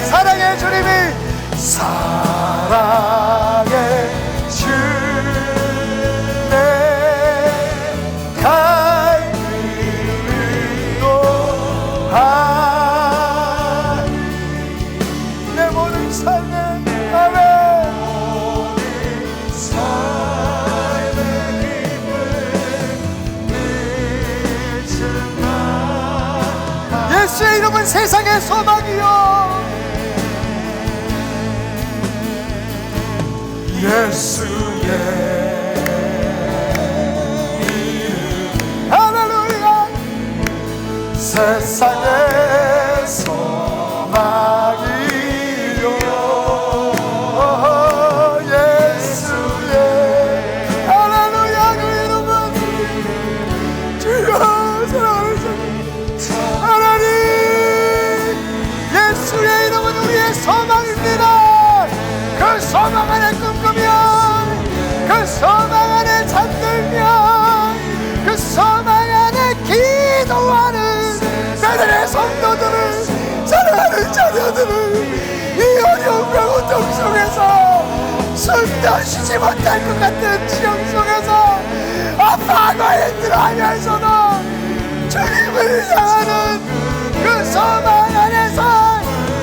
사랑의 주님이 사랑의 주내 갈비로 내 모든 삶에 아멘. 예수의 이름은 세상의 소망이요 예수의 이름 할렐루야. 세상의 소망이요 예수의 할렐루야. 그 이름은 주여 사랑하는 하나님 예수의 이름은 우리의 소망입니다. 그 소망 안에 꿈꾸며 이 어려움과 고통 속에서 숨도 쉬지 못할 것 같은 지경 속에서 아파하고 힘들어하면서도 주님을 향하는 그 소망 안에서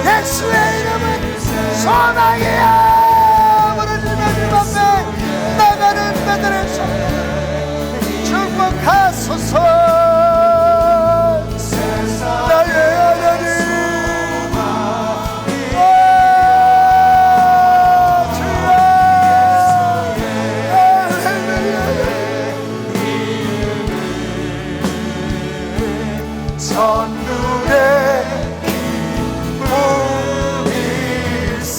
예수의 이름은 소망이야 부르짖는 주 앞에 나가는 배들의 손을 축복하소서. 나의 하나님 천국의 기쁨일세.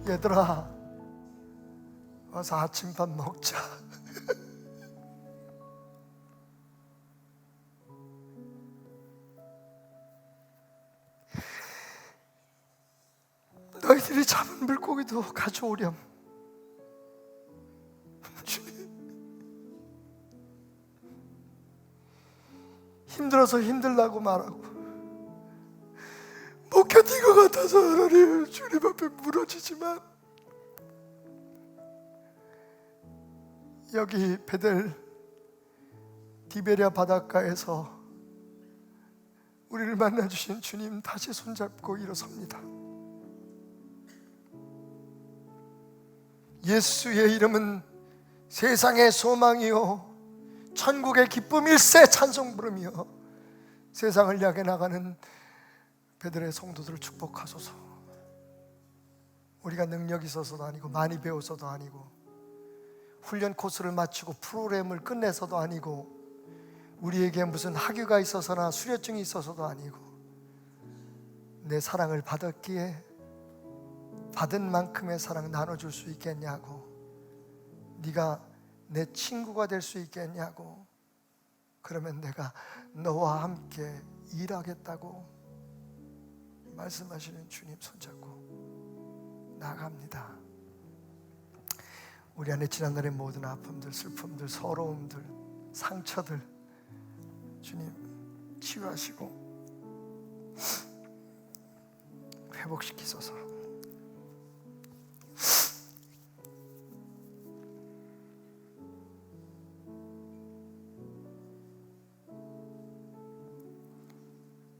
얘들아 와서 아침밥 먹자. 너희들이 잡은 물고기도 가져오렴. 힘들어서 힘들다고 말하고 못 견딘 것 같아서 하나님 주님 앞에 무너지지만 여기 베델 디베랴 바닷가에서 우리를 만나주신 주님 다시 손잡고 일어섭니다. 예수의 이름은 세상의 소망이요 천국의 기쁨일세. 찬송 부르며 세상을 향해 나가는 베델의 성도들을 축복하소서. 우리가 능력이 있어서도 아니고 많이 배워서도 아니고 훈련 코스를 마치고 프로그램을 끝내서도 아니고 우리에게 무슨 학위가 있어서나 수료증이 있어서도 아니고 내 사랑을 받았기에 받은 만큼의 사랑 나눠줄 수 있겠냐고, 네가 내 친구가 될 수 있겠냐고, 그러면 내가 너와 함께 일하겠다고 말씀하시는 주님 손잡고 나갑니다. 우리 안에 지난날의 모든 아픔들, 슬픔들, 서러움들, 상처들 주님 치유하시고 회복시키소서.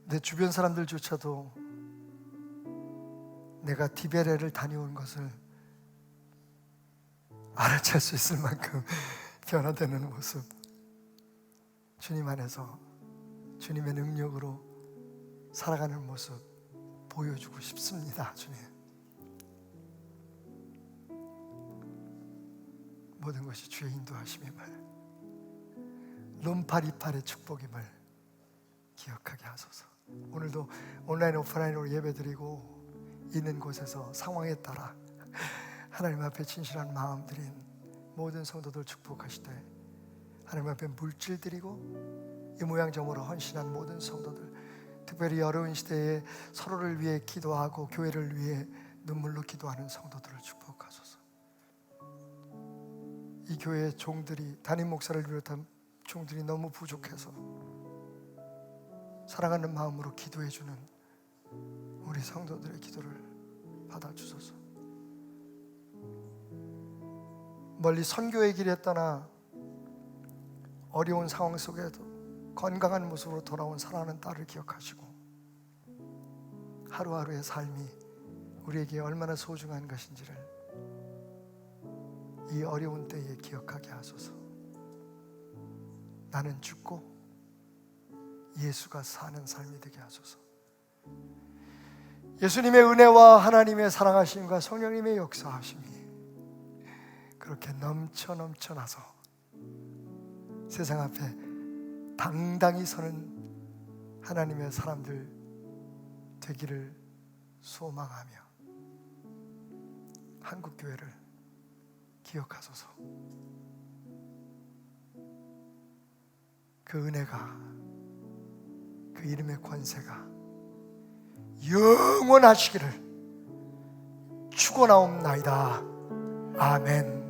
내 주변 사람들조차도 내가 디베레를 다녀온 것을 알아챌 수 있을 만큼 변화되는 모습, 주님 안에서 주님의 능력으로 살아가는 모습 보여주고 싶습니다. 주님, 모든 것이 주의 인도하심임을, 롬파리팔의 축복임을 기억하게 하소서. 오늘도 온라인 오프라인으로 예배드리고 있는 곳에서 상황에 따라 하나님 앞에 진실한 마음 드린 모든 성도들 축복하시되, 하나님 앞에 물질 드리고 이 모양 저모로 헌신한 모든 성도들, 특별히 어려운 시대에 서로를 위해 기도하고 교회를 위해 눈물로 기도하는 성도들을 축복하소서. 이 교회의 종들이, 담임 목사를 비롯한 종들이 너무 부족해서 사랑하는 마음으로 기도해주는 우리 성도들의 기도를 받아주소서. 멀리 선교의 길에 떠나 어려운 상황 속에도 건강한 모습으로 돌아온 사랑하는 딸을 기억하시고 하루하루의 삶이 우리에게 얼마나 소중한 것인지를 이 어려운 때에 기억하게 하소서. 나는 죽고 예수가 사는 삶이 되게 하소서. 예수님의 은혜와 하나님의 사랑하심과 성령님의 역사하심이 그렇게 넘쳐나서 세상 앞에 당당히 서는 하나님의 사람들 되기를 소망하며 한국교회를 기억하소서. 그 은혜가, 그 이름의 권세가 영원하시기를 축원하옵나이다. 아멘.